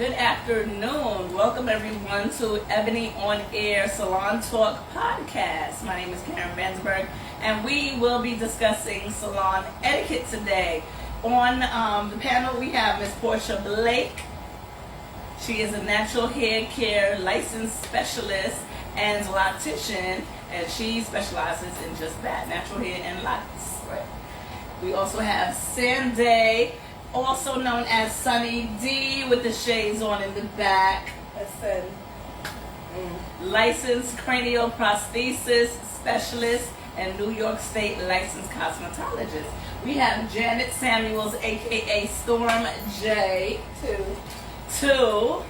Good afternoon. Welcome everyone to Ebony on Air Salon Talk podcast. My name is Karen Vansberg and we will be discussing salon etiquette today. On the panel we have Ms. Portia Blake. She is a natural hair care licensed specialist and loctician, and she specializes in just that, natural hair and locks. Right. We also have Sanday, also known as Sunny D, with the shades on in the back. Listen. Licensed cranial prosthesis specialist and New York State licensed cosmetologist. We have Janet Samuels, aka Storm J. Two.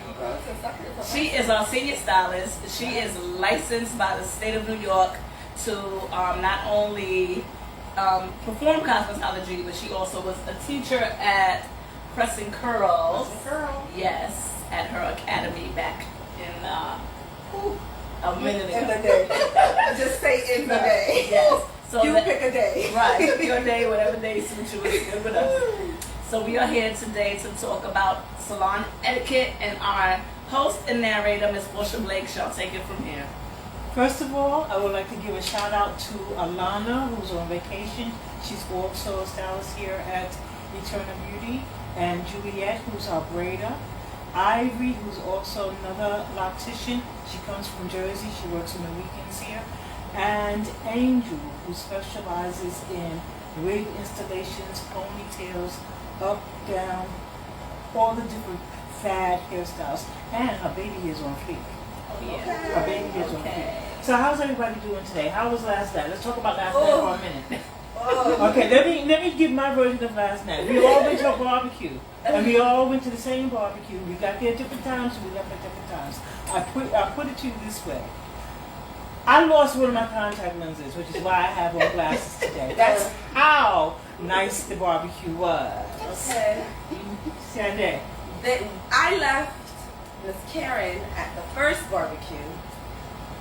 She is our senior stylist. She is licensed by the state of New York to not only perform cosmetology, but she also was a teacher at Pressing Curls. Yes, at her academy back in a minute ago. In the day. Just say in the day. Yes. So you pick a day. Right. Your day, whatever day suits you, is good with us. So we are here today to talk about salon etiquette, and our host and narrator, Ms. Portia Blake, shall take it from here. First of all, I would like to give a shout out to Alana, who's on vacation. She's also a stylist here at Eternal Beauty. And Juliet, who's our braider. Ivory, who's also another loctician. She comes from Jersey. She works on the weekends here. And Angel, who specializes in wig installations, ponytails, up, down, all the different fad hairstyles. And her baby is on fleek. Yeah. Our baby is okay. So how's everybody doing today? How was last night? Let's talk about last night for a minute. Okay, let me give my version of last night. We all went to a barbecue, and we all went to the same barbecue. We got there at different times, and we left at different times. I put it to you this way. I lost one of my contact lenses, which is why I have on glasses today. That's how nice the barbecue was. Okay. Sanday. I left Miss Karen at the first barbecue,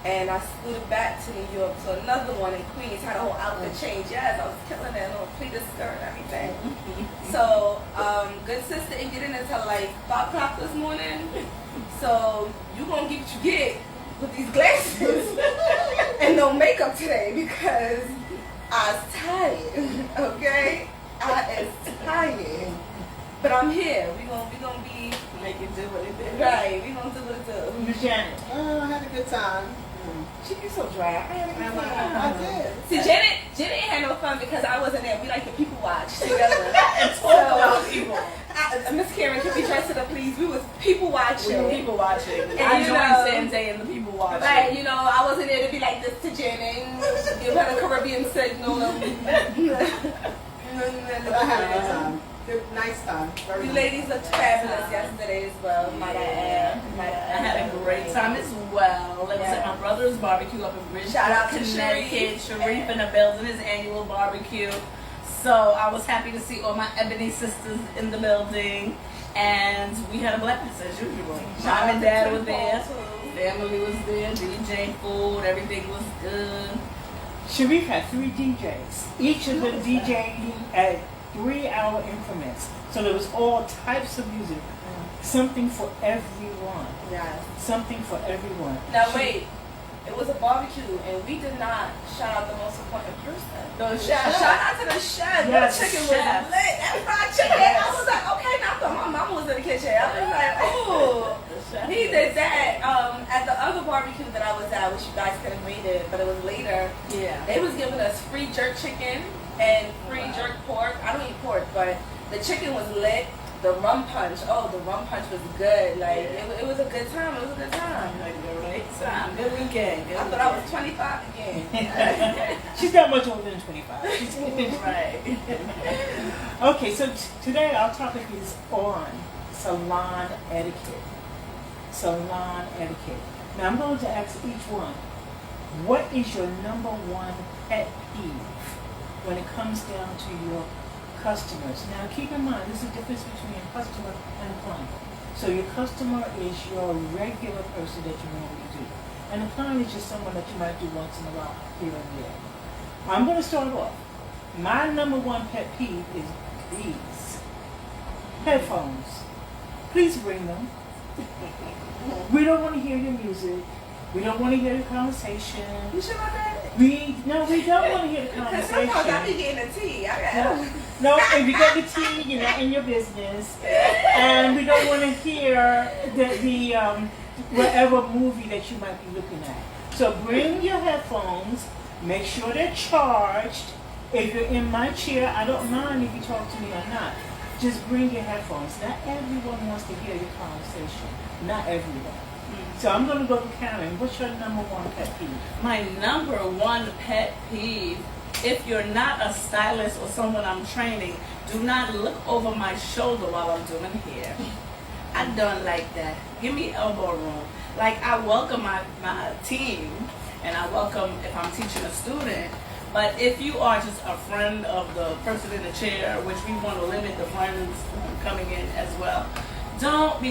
and I scooted back to New York to another one in Queens. Had a whole outfit change. Yes, I was killing that little pleated skirt and everything. So, good sister didn't get in until like 5 o'clock this morning. So you gonna get what you get with these glasses and no makeup today because I was tired. Okay, I is tired, but I'm here. We gonna be. Make it do what it did. Right, we gonna do what it do. Miss Janet. Oh, I had a good time. She be so dry. I had a good time. I did. See, Janet ain't had no fun because I wasn't there. We like to people watch together. And talk about people. Miss Karen, can we dress it up, please? We was people watching. We were people watching. And I you joined know- Sanday and the people watching. Right, you know, I wasn't there to be like this to Janet. Give her the Caribbean signal. But I had a good time. Good, nice time. Very You nice. ladies looked fabulous yesterday as well. Might I add. I had a great time as well. It was at my brother's barbecue up in Bridgeport, Shout out to Connecticut. Sharif. Sharif in the building, his annual barbecue. So I was happy to see all my Ebony sisters in the building, and we had a blast as usual. Mom and Dad were there, family was there, DJ, food, everything was good. Sharif had 3 DJs. Each of them DJing at 3-hour increments. So there was all types of music. Something for everyone. Yes. Something for everyone. Now wait, it was a barbecue and we did not shout out the most important person. Shout out to the chef. Yes, The chicken chef. was lit. That fried chicken. I was like, okay, now I thought my mama was in the kitchen. I was like, oh. He did that at the other barbecue that I was at, which you guys could have made it, but it was later. Yeah. They was giving us free jerk chicken and free jerk pork. I don't eat pork, but the chicken was lit. The rum punch, the rum punch was good. Like it was a good time. It was a good time. Good weekend. Good I thought I was 25 again. She's not much older than 25. Right. Okay, so today our topic is on salon etiquette. Salon etiquette. Now I'm going to ask each one, what is your number one pet peeve when it comes down to your customers? Now keep in mind, there's a difference between a customer and a client. So your customer is your regular person that you normally do. And a client is just someone that you might do once in a while, here and there. I'm going to start off. My number one pet peeve is these headphones. Please bring them. We don't want to hear your music. We don't want to hear the conversation. You sure about that? We don't want to hear the Because sometimes I be conversation. getting the tea. I got No, if you get the tea, you're not in your business. And we don't want to hear the whatever movie that you might be looking at. So bring your headphones. Make sure they're charged. If you're in my chair, I don't mind if you talk to me or not. Just bring your headphones. Not everyone wants to hear your conversation. Not everyone. So I'm going to go to Karen. What's your number one pet peeve? My number one pet peeve, if you're not a stylist or someone I'm training, do not look over my shoulder while I'm doing hair. I don't like that. Give me elbow room. Like, I welcome my team, and I welcome if I'm teaching a student. But if you are just a friend of the person in the chair, which we want to limit the friends coming in as well, don't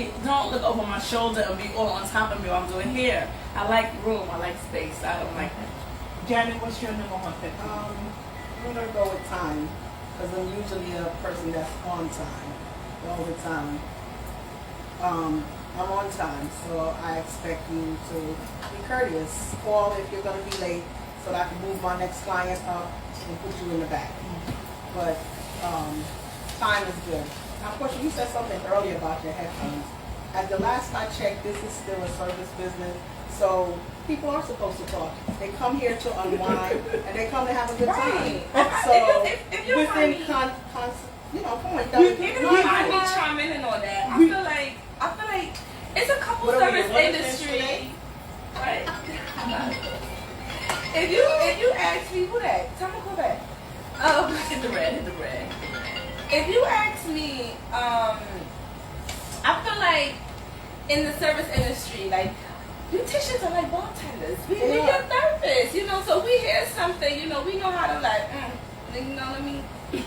look over my shoulder and be all on top of me while I'm doing hair. I like room. I like space. I don't like that. Janet, what's your number one pet peeve? I'm gonna go with time, because I'm usually a person that's on time all the time. I'm on time, so I expect you to be courteous. Call if you're gonna be late, so that I can move my next client up and put you in the back. But time is good. Now, of course, you said something earlier about your headphones. At the last I checked, this is still a service business, so people are supposed to talk. They come here to unwind, and they come to have a good time. Right. So, If you within mind me- come on, If you don't mind me chiming in on that, I feel like it's a couple What are we, service what industry. today? Right. If you ask me who that, tell me who that. Hit the red. Hit the red. If you ask me, I feel like in the service industry, like beauticians are like bartenders. We get nervous, so we hear something, we know how to like, let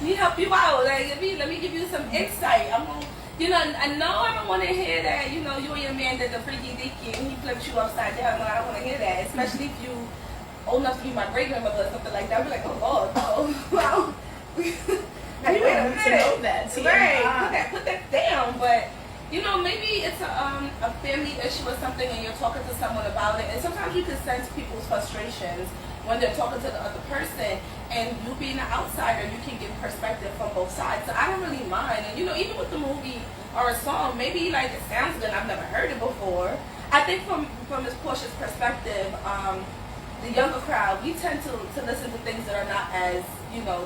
me help you out. Like, let me give you some insight. I'm gonna, I know I don't want to hear that, you and your man did the freaky deaky and he flipped you upside down. No, I don't want to hear that, especially if you old enough to be my great grandmother or something like that. I'd be like, oh Lord, oh wow. You Wait a need to minute. know that. Right, put that down. But maybe it's a family issue or something, and you're talking to someone about it. And sometimes you can sense people's frustrations when they're talking to the other person. And you being an outsider, you can get perspective from both sides. So I don't really mind. And even with the movie or a song, maybe like it sounds good. I've never heard it before. I think from Miss Portia's perspective, the younger crowd, we tend to listen to things that are not as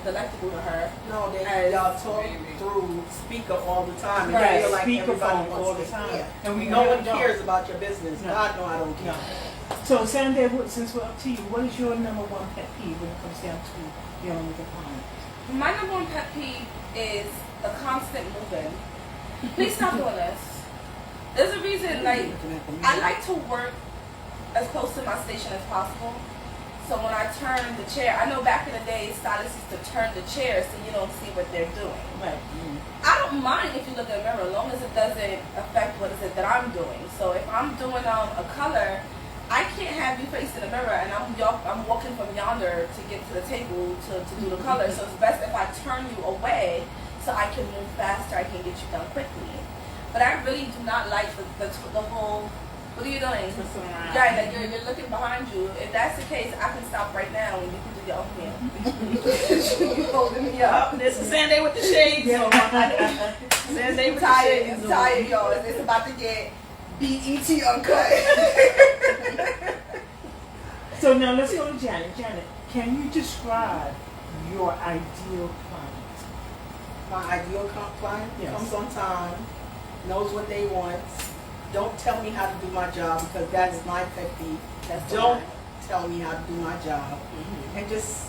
delectable to her. No, As y'all talk through speaker all the time. And Right. you feel like Speakerphone everybody all wants the to time. hear. And we no really one don't. cares about your business. No. God, no, I don't care. No. So, Sandy, since we're up to you, what is your number one pet peeve when it comes down to dealing with a client? My number one pet peeve is a constant moving. Please stop doing this. There's a reason, like, I like to work as close to my station as possible. So when I turn the chair, I know back in the day, stylists used to turn the chair so you don't see what they're doing. Right. I don't mind if you look in the mirror, as long as it doesn't affect what is it that I'm doing. So if I'm doing a color, I can't have you facing the mirror and I'm walking from yonder to get to the table to do the color. So it's best if I turn you away so I can move faster, I can get you done quickly. But I really do not like the whole, what are you doing? Twist around. Right, like you're looking behind you. If that's the case, I can stop right now and you can do your own hair. You holding me up. This is Sandy with the shades. Yeah. Sandy with the I'm shades. tired, y'all. It's about to get BET uncut. So now let's go to Janet. Janet, can you describe your ideal client? My ideal client Yes. comes on time, knows what they want. Don't tell me how to do my job, because that's my pet peeve. That's the Don't one. tell me how to do my job. And just,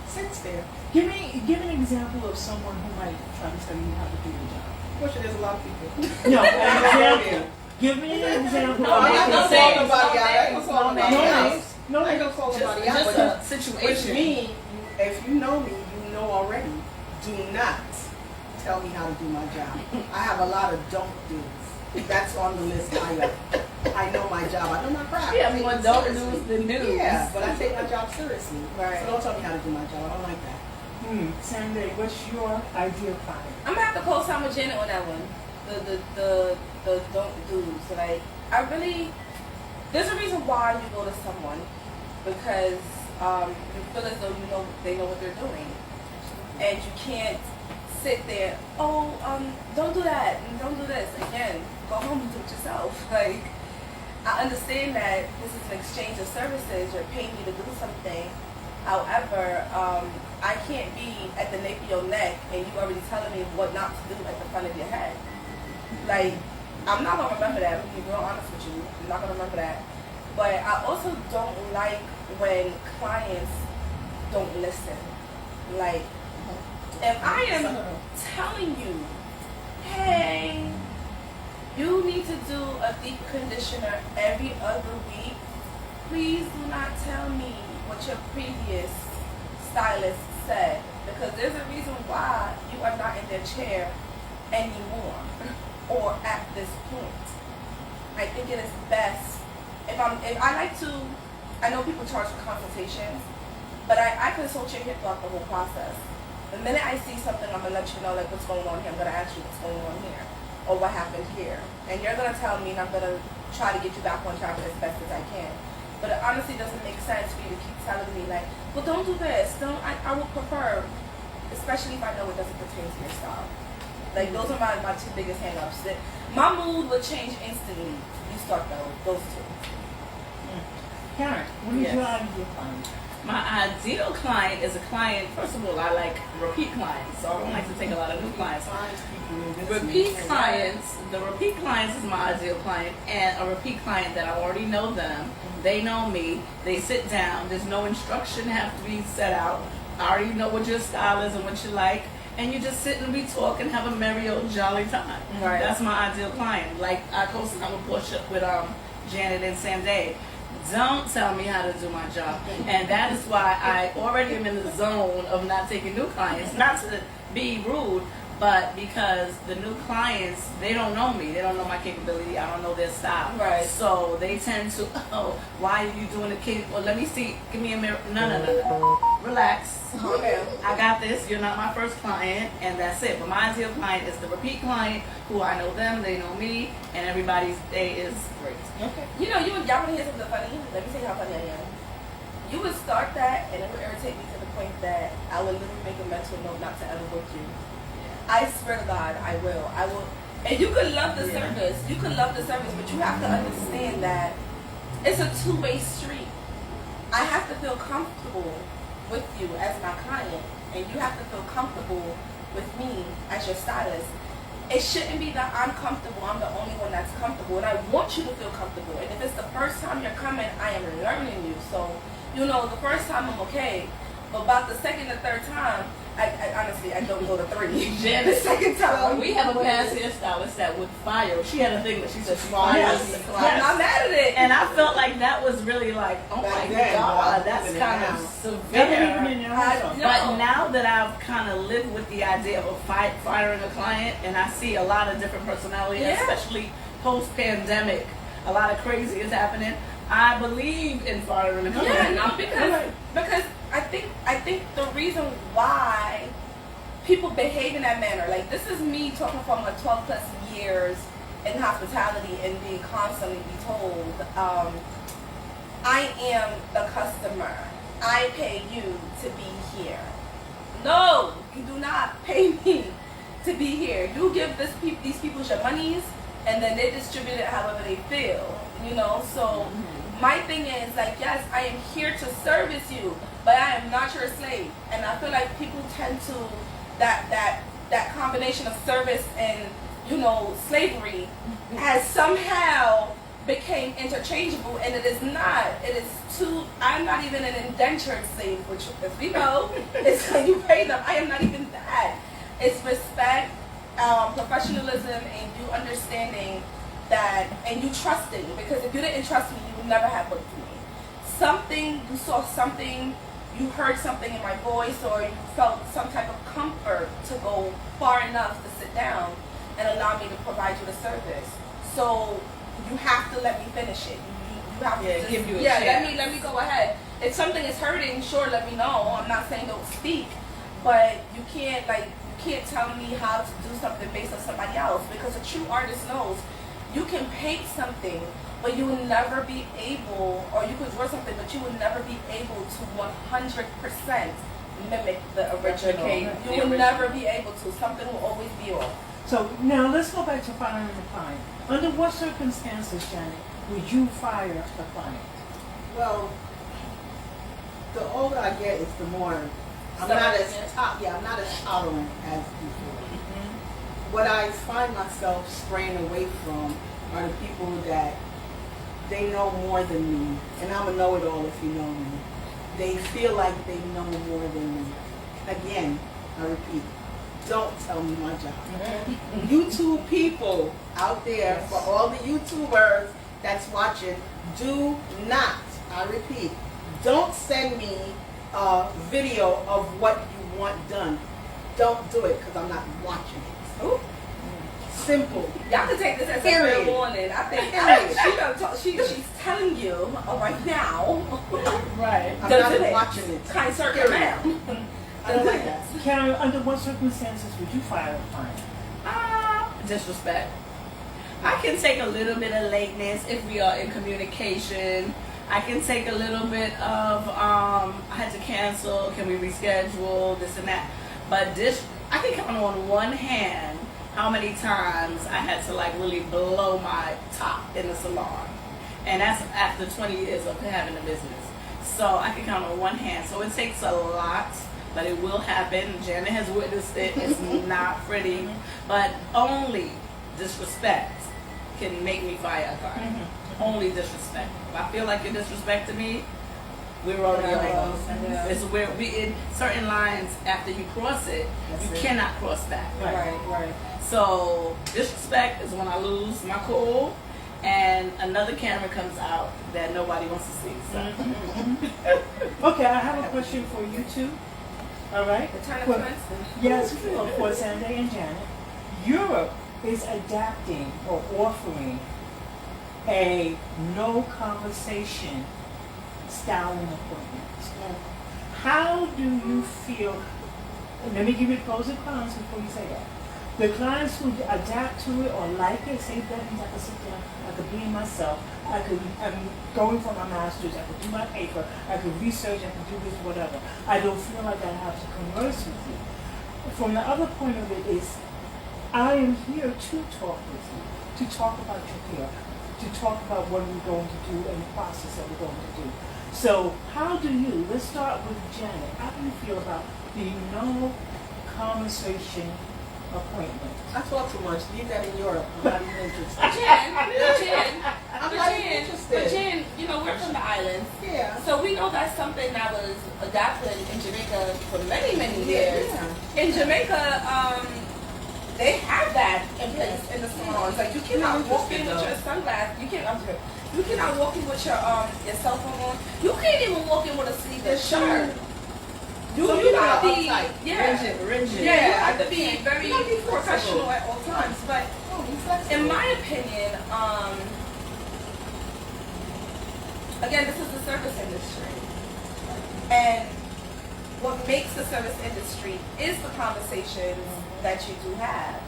sits there. Give an example of someone who might try to tell you how to do your job. Of course, there's a lot of people. No, an example. Give me an example. No, of I'm not a- gonna say nobody out. I ain't gonna call No nobody names. out. No, I ain't gonna call nobody out. Just but a situation. with me, if you know me, you know already. Do not tell me how to do my job. I have a lot of don't do's. That's on the list high up. I know my job. I know my craft. Yeah, I take more it don't seriously. do's than do's. Yeah, but I take my job seriously. Right. So don't tell me how to do my job. I don't like that. Sandy, what's your ideal client? I'm gonna have to co-sign with Janet on that one. the don't do's. Like, I really, there's a reason why you go to someone, because you feel as though they know what they're doing, and you can't sit there. Oh, don't do that and don't do this. Again, go home and do it yourself. Like, I understand that this is an exchange of services. You're paying me to do something. However, I can't be at the nape of your neck and you already telling me what not to do at the front of your head. Like, I'm not gonna remember that. I'm gonna be real honest with you. I'm not gonna remember that. But I also don't like when clients don't listen. Like, if I am telling you, hey, you need to do a deep conditioner every other week, please do not tell me what your previous stylist said, because there's a reason why you are not in their chair anymore or at this point. I think it is best if I like to. I know people charge for consultations, but I consult your hip throughout the whole process. The minute I see something, I'm gonna let you know, like, what's going on here. I'm gonna ask you what's going on here or what happened here, and you're gonna tell me, and I'm gonna try to get you back on track as best as I can. But it honestly doesn't make sense for you to keep telling me, like, well, don't do this. I would prefer, especially if I know it doesn't pertain to your style. Like, those are my two biggest hang-ups. That my mood would change instantly. You start those two. Karen, what is Yes. your ideal client? My ideal client is a client, first of all, I like repeat clients, so I don't like to take a lot of new clients. Repeat clients, the repeat clients is my ideal client, and a repeat client that I already know them, they know me, they sit down, there's no instruction have to be set out, I already know what your style is and what you like, and you just sit and we talk and have a merry old jolly time. Right. That's my ideal client. Like I co-signed with Portia, with Janet and Sam Day. Don't tell me how to do my job. And that is why I already am in the zone of not taking new clients. Not to be rude, but because the new clients, they don't know me. They don't know my capability. I don't know their style. Right. So they tend to, oh, why are you doing the cake? Well, let me see. Give me a mirror. No. Relax. Okay. I got this. You're not my first client, and that's it. But my ideal client is the repeat client who I know them, they know me, and everybody's day is great. Okay. Y'all want to hear something funny? Let me tell you how funny I am. You would start that, and it would irritate me to the point that I would literally make a mental note not to ever book you. I swear to God, I will. And you could love the service. You could love the service, but you have to understand that it's a two-way street. I have to feel comfortable with you as my client, and you have to feel comfortable with me as your stylist. It shouldn't be that I'm comfortable, I'm the only one that's comfortable, and I want you to feel comfortable. And if it's the first time you're coming, I am learning you. So, the first time I'm okay, but about the second or third time, I honestly, I don't go to 3. Jen, The second time. we have a past hairstylist that would fire. She had a thing that she said she fires Yes. the I'm clients. not mad at it. And I felt like that was really like, oh Back my then, God, well, that's even kind now. of Never even severe. in your I house. know. But now that I've kind of lived with the idea of firing a client, and I see a lot of different personalities, Yeah. especially post-pandemic, a lot of crazy is happening. I believe in firing a client. Yeah, no, because I think the reason why people behave in that manner, like, this is me talking from like 12 plus years in hospitality and being constantly told, I am the customer. I pay you to be here. No, you do not pay me to be here. You give these people your monies, and then they distribute it however they feel. So my thing is, like, yes, I am here to service you, but I am not your slave. And I feel like people tend to that combination of service and slavery has somehow became interchangeable, and it is not. It is too. I'm not even an indentured slave, which, as we know, is when you pay them. I am not even that. It's respect, professionalism, and you understanding that, and you trusting. Because if you didn't trust me, you would never have booked me. You saw something, you heard something in my voice, or you felt some type of comfort to go far enough to sit down and allow me to provide you the service. So you have to let me finish it. You have to give you a let chance. me go ahead. If something is hurting, sure, let me know. I'm not saying don't speak, but you can't can't tell me how to do something based on somebody else, because a true artist knows you can paint something, but you will never be able, or you could draw something, but you will never be able to 100% mimic the original. Replicate the You will original. never be able to. Something will always be off. So now let's go back to firing the client. Under what circumstances, Janet, would you fire a client? Well, the older I get, is the more I'm not as I'm not as tolerant as before. What I find myself straying away from are the people that they know more than me, and I'm a know-it-all if you know me. They feel like they know more than me. Again, I repeat, don't tell me my job. YouTube people out there, for all the YouTubers that's watching, do not, I repeat, don't send me a video of what you want done. Don't do it, because I'm not watching it. Ooh. Simple. Y'all can take this as a Period. fair warning. I think Period. she done she's telling you right now. Right. I'm Don't not do that. watching it. Kind circle Period. ma'am. I don't like that. Karen, under what circumstances would you fire a client? Disrespect. I can take a little bit of lateness if we are in communication. I can take a little bit of I had to cancel, can we reschedule, this and that. But this, I can count on one hand how many times I had to like really blow my top in the salon. And that's after 20 years of having a business. So I can count on one hand. So it takes a lot, but it will happen. Janet has witnessed it. It's not pretty. But only disrespect can make me fire a client. Only disrespect. If I feel like you're disrespecting me, we're already on. Yeah. It's where we in certain lines, after you cross it, That's you it. cannot cross back. Right. So disrespect is when I lose my cool and another camera comes out that nobody wants to see. So Okay, I have a question for you two. All right? The Turner Well, twins. yes, for Sanday and Janet. Europe is adapting or offering a no conversation styling appointment. How do you feel? Let me give you pros and cons before you say that. The clients who adapt to it or like it say that means I can sit down, I could be myself, I'm going for my master's, I could do my paper, I could research, I could do this, whatever. I don't feel like I have to converse with you. From the other point of it is, I am here to talk with you, to talk about your hair, to talk about what we're going to do and the process that we're going to do. So how do you, let's start with Janet, how do you feel about the no conversation appointment? I talk too much. Leave that in Europe. I'm not even interested. But not interested. Jen, you know, we're from the islands. Yeah. So we know that's something that was adopted in Jamaica for many, many years. Yeah. In Jamaica, they have that in place in the salons. Like you cannot walk in with your sunglasses. You cannot walk in with your cell phone on. You can't even walk in with a sleeveless shirt. You have to be rigid. yeah, you have to be very You gotta be professional at all times. But in my opinion, again, this is the service industry. And what makes the service industry is the conversations that you do have.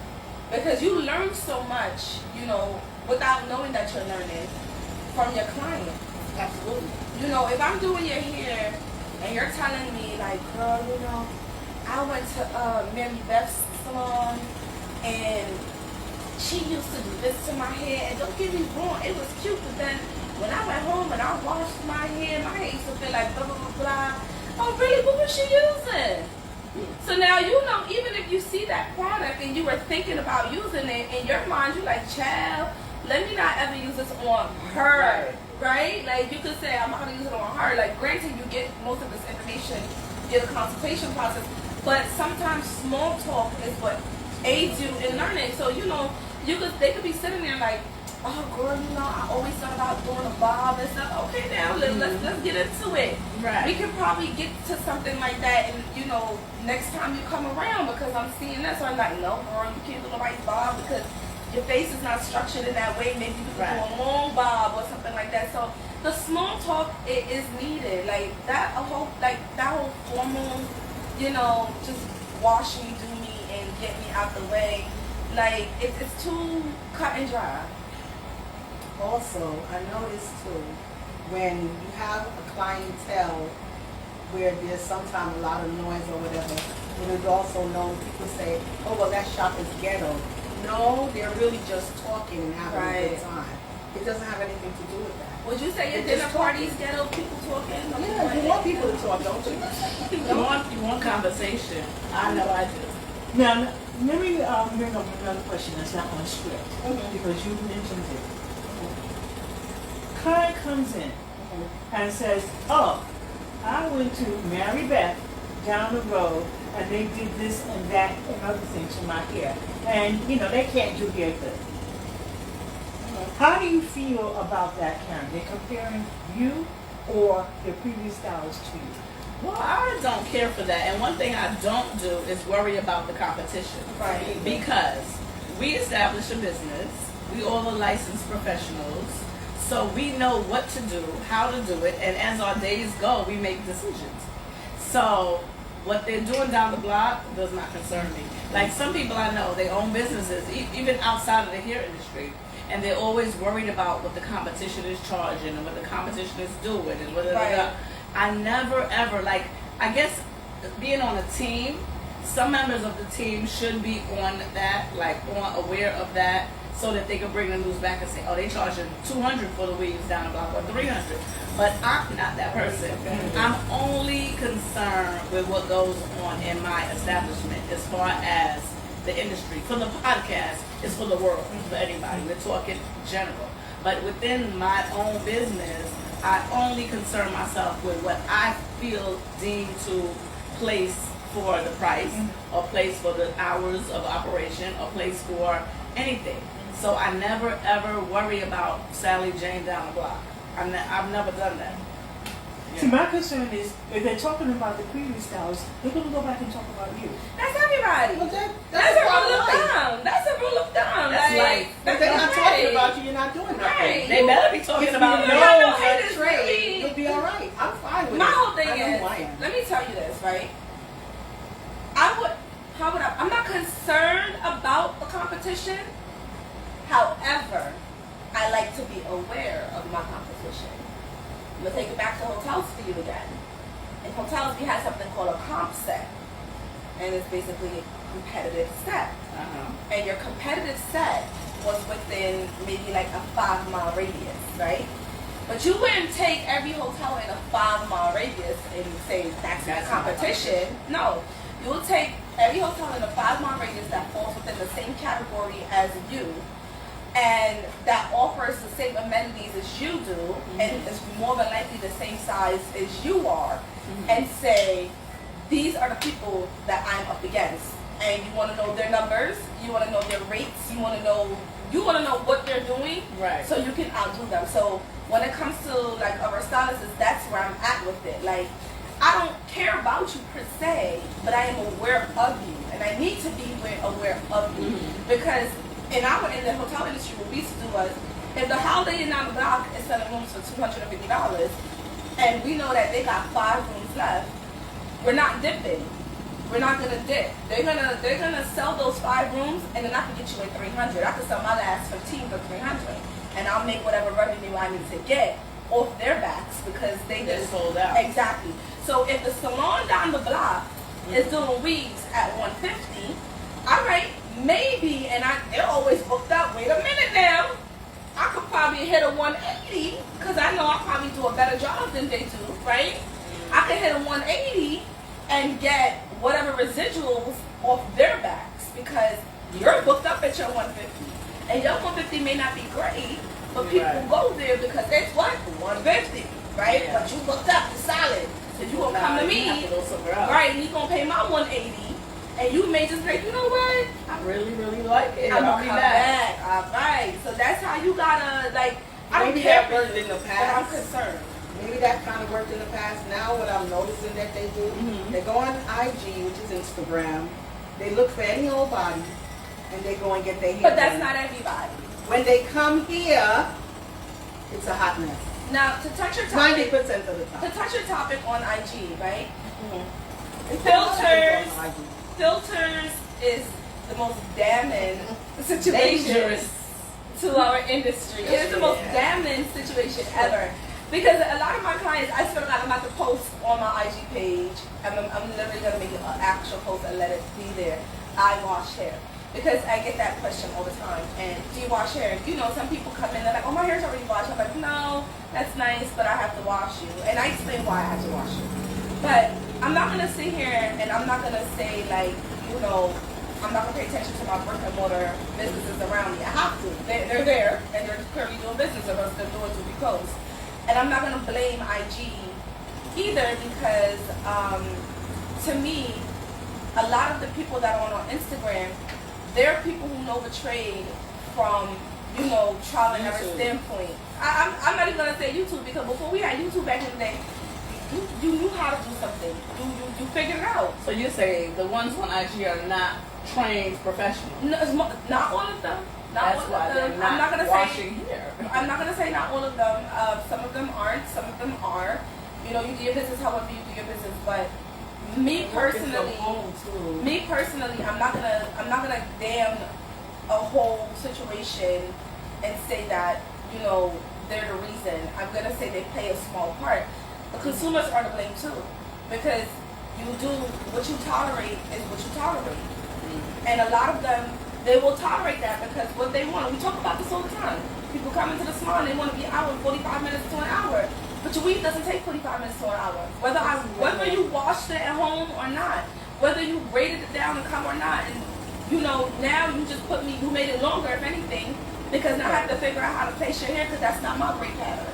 Because you learn so much, you know, without knowing that you're learning from your client. Absolutely. You know, if I'm doing your hair and you're telling me, like, girl, you know, I went to Mary Beth's salon and she used to do this to my hair, and don't get me wrong, it was cute, but then when I went home and I washed my hair used to feel like blah, blah, blah, blah. Oh, really? What was she using? So now, you know, even if you see that product and you were thinking about using it, in your mind, you're like, child, let me not ever use this on her. Right? Like, you could say, I'm not going to use it on her. Like, granted, you get most of this information in the consultation process, but sometimes small talk is what aids you in learning. So, you know, they could be sitting there like, oh, girl, you know, I always thought about doing a bob and stuff. Okay, now, let's get into it. Right. We could probably get to something like that, and, you know, next time you come around, because I'm seeing that. So I'm like, no, girl, you can't do nobody's bob because your face is not structured in that way. Maybe you could do a long bob or something like that. So the small talk is needed. Like that whole formal, you know, just wash me, do me, and get me out the way. Like, it's too cut and dry. Also, I noticed too, when you have a clientele where there's sometimes a lot of noise or whatever, it is also known, people say, oh, well, that shop is ghetto. No, they're really just talking and having a Right. good time. It doesn't have anything to do with that. Would you say your They're dinner just parties ghetto people talking? Yeah, you want people to talk, don't you? You want conversation. I know I do. Now, let me bring up another question that's not on script, Mhm. because you mentioned it. Client comes in and says, oh, I went to Mary Beth down the road and they did this and that and other things to my hair. And, they can't do hair good. How do you feel about that, Karen? They're comparing you or their previous stylist to you? Well, I don't care for that. And one thing I don't do is worry about the competition. Right. Because we establish a business. We all are licensed professionals. So we know what to do, how to do it, and as our days go, we make decisions. So what they're doing down the block does not concern me. Like some people I know, they own businesses, even outside of the hair industry, and they're always worried about what the competition is charging and what the competition is doing and what. Right. I never ever, I guess being on a team, some members of the team should be on that, aware of that, so that they can bring the news back and say, oh, they charging $200 for the weaves down the block or $300. But I'm not that person. I'm only concerned with what goes on in my establishment as far as the industry. For the podcast, it's for the world, for anybody. We're talking general. But within my own business, I only concern myself with what I feel deemed to place for the price, or place for the hours of operation, or place for anything. So I never ever worry about Sally Jane down the block. I've never done that. See, my concern is if they're talking about the previous styles, they're going to go back and talk about you. That's everybody. Well, That's a rule of life. thumb. That's a rule of thumb. That's life. If they're not talking about you, you're not doing nothing. Right. They better be talking about you me. No, know no, that it is trade, really- you'll be all right. I'm fine with My it. whole thing I know is, who I am. let me tell you this, right? I'm not concerned about the competition. However, I like to be aware of my competition. I'm gonna take it back to hotels for you again. In hotels, we have something called a comp set, and it's basically a competitive set. And your competitive set was within maybe like a 5-mile radius, right? But you wouldn't take every hotel in a 5-mile radius and say that's my That's my competition. No, you will take every hotel in a 5-mile radius that falls within the same category as you, and that offers the same amenities as you do, and is more than likely the same size as you are, and say, these are the people that I'm up against. And you want to know their numbers, you want to know their rates, you want to know what they're doing, Right. so you can outdo them. So when it comes to like our stylists, that's where I'm at with it. Like, I don't care about you per se, but I am aware of you, and I need to be aware of you, because in the hotel industry, what we used to do was, if the Holiday Inn down the block is selling rooms for $250, and we know that they got 5 rooms left, we're not dipping. We're not gonna dip. They're gonna sell those 5 rooms, and then I can get you in 300. I can sell my last 15 for 300, and I'll make whatever revenue I need to get off their backs because they They're just sold out. Exactly. So if the salon down the block is doing weaves at 150, all right, maybe, and they're always booked up. Wait a minute now. I could probably hit a 180 because I know I probably do a better job than they do, right? I could hit a 180 and get whatever residuals off their backs because you're booked up at your 150. And your 150 may not be great, but people Right. go there because it's what? 150, right? Yeah. But you booked up, you're solid. So you gonna come to You have me, to go somewhere else. right, and you gonna pay my 180, and you may just say, you know what? I really, really like it. I'm I'll gonna be come back. back. All right. So that's how you gotta, like, I don't Maybe care that for worked you, in the but I'm past. concerned. Maybe that kind of worked in the past. Now what I'm noticing that they do, they go on IG, which is Instagram. They look for any old body, and they go and get their hair But that's done. not everybody. When they come here, it's a hot mess. Now, to touch your 90% topic, of the to time. touch your topic on IG, right? They put a lot of things Filters. on IG. Filters is the most damning situation Dangerous. to our industry. It is the most Yeah. damning situation ever. Because a lot of my clients, I swear to God, I'm about to post on my IG page. I'm literally going to make an actual post and let it be there. I wash hair. Because I get that question all the time. And do you wash hair? You know, some people come in and they're like, oh, my hair's already washed. I'm like, no, that's nice, but I have to wash you. And I explain why I have to wash you. But I'm not going to sit here and I'm not going to say, like, you know, I'm not going to pay attention to my brick and mortar businesses around me. I have to. They're there and they're clearly doing business, or else their doors will be closed. And I'm not going to blame IG either because, to me, a lot of the people that are on Instagram, they're people who know the trade from, you know, trial and error YouTube. standpoint. I'm not even going to say YouTube because before we had YouTube back in the day, you knew how to do something. You figured it out. So you say the ones on IG are not trained professionals. No, not all of them. Not That's all why of they're them. not I'm not gonna washing say. hair. I'm not gonna say not all of them. Some of them aren't. Some of them are. You know, you do your business however you do your business. But me personally, I'm not gonna damn a whole situation and say that, you know, they're the reason. I'm gonna say they play a small part. The consumers are to blame too, because you do what you tolerate is what you tolerate. And a lot of them, they will tolerate that because what they want. We talk about this all the time. People come into the salon, they want to be out in 45 minutes to an hour. But your weave doesn't take 45 minutes to an hour. Whether you washed it at home or not, whether you braided it down and come or not, and you know, now you just you made it longer if anything, because now I have to figure out how to place your hair because that's not my braid pattern.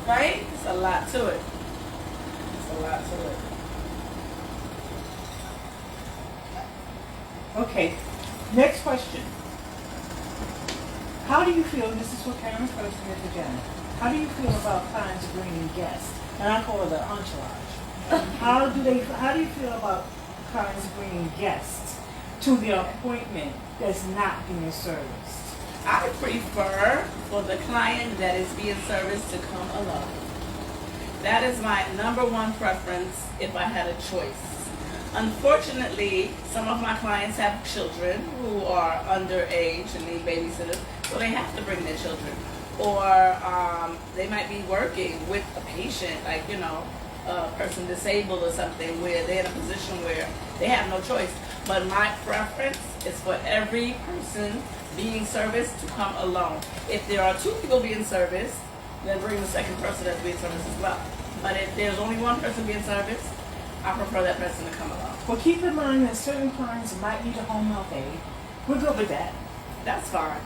Right? It's a lot to it. It's a lot to it. Okay, next question. How do you feel, this is what Karen's question is for Janet. How do you feel about clients bringing guests? And I call it the entourage. How do you feel about clients bringing guests to the appointment that's not being serviced? I prefer for the client that is being serviced to come alone. That is my number one preference if I had a choice. Unfortunately, some of my clients have children who are underage and need babysitters, so they have to bring their children. Or they might be working with a patient, like, you know, a person disabled or something, where they're in a position where they have no choice. But my preference is for every person being serviced to come alone. If there are two people being serviced, then bring the second person that's being serviced as well. But if there's only one person being serviced, I prefer that person to come alone. Well, keep in mind that certain clients might need a home health aide. We're good with that. That's fine.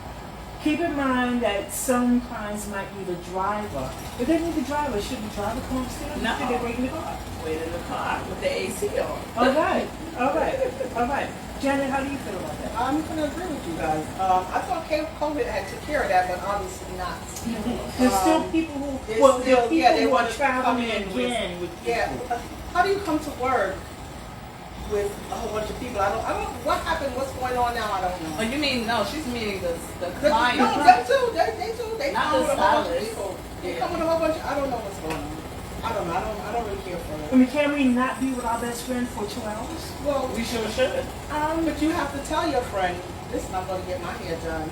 Keep in mind that some clients might need a driver. If they need a driver, should the driver come upstairs? No. Should they wait in the car? Wait in the car with the AC on. All right. Janet, how do you feel about that? I'm going to agree with you guys. I thought COVID had took care of that, but obviously not. There's still people who, there's well, still- there are people yeah, they who are want to traveling come in with- again with people. Yeah. How do you come to work with a whole bunch of people? I don't. What happened? What's going on now? I don't know. Oh, you mean, no, she's meaning the No, client. them too. They too. They Not come the with a whole bunch of stylist. people. They Yeah. come with a whole bunch. I don't know what's going on. I don't know. I don't really care for I it. mean, can we not be with our best friend for 2 hours? Well, We sure should. but you have to tell your friend, this is not going to get my hair done.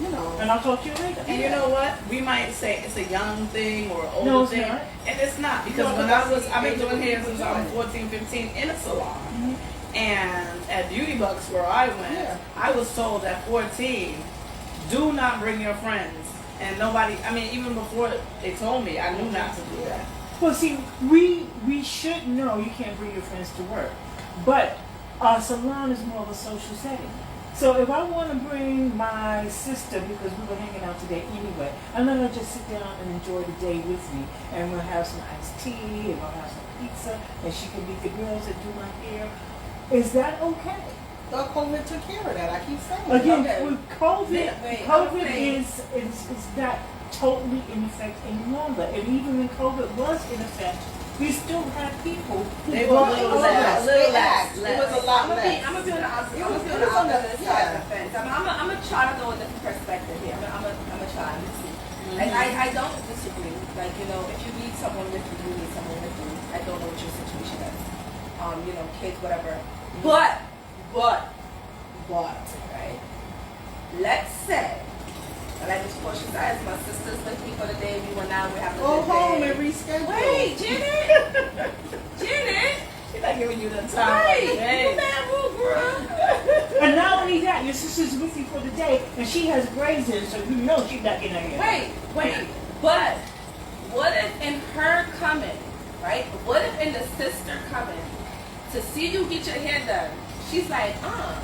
You know. And I'll talk to you later. And you know what? We might say it's a young thing or an older No, it's thing. not. And it's not. Because No, when but I've been that's doing the hair age since of I was doing 14, 15 in a salon. And at Beauty Bucks where I went, Yeah. I was told at 14, do not bring your friends. And nobody, I mean, even before they told me, I knew not to do that. Well, see, we should know you can't bring your friends to work, but our salon is more of a social setting. So if I want to bring my sister, because we were hanging out today anyway, and let her just sit down and enjoy the day with me, and we'll have some iced tea, and we'll have some pizza, and she can meet the girls that do my hair. Is that okay? Well, COVID took care of that. I keep saying. Again, Okay. with COVID, Wait, COVID okay. is not totally in effect any longer. And even when COVID was in effect, we still had people who They were brought a little over- less. They asked. It less. was a lot I'm less. gonna be on the opposite. I'm gonna be on You the was on the- opposite side of yeah. the fence. I'm gonna try to go a different perspective here. I'm gonna try and see. Like I don't disagree. Like, you know, if you need someone with you, you need someone with you. I don't know what your situation is. You know, kids, whatever. But But right? Let's say, like Miss Portia says, my sister's with me for the day. We went out. We have a go good home day. and reschedule. Wait, Janet, Janet. She's not giving you the time. Hey, Hey. you mad rude, girl. And not only that, your sister's with you for the day, and she has braids in, so you know she's not getting her hair. Wait. But what if in her coming, right? What if in the sister coming to see you get your hair done, she's like, I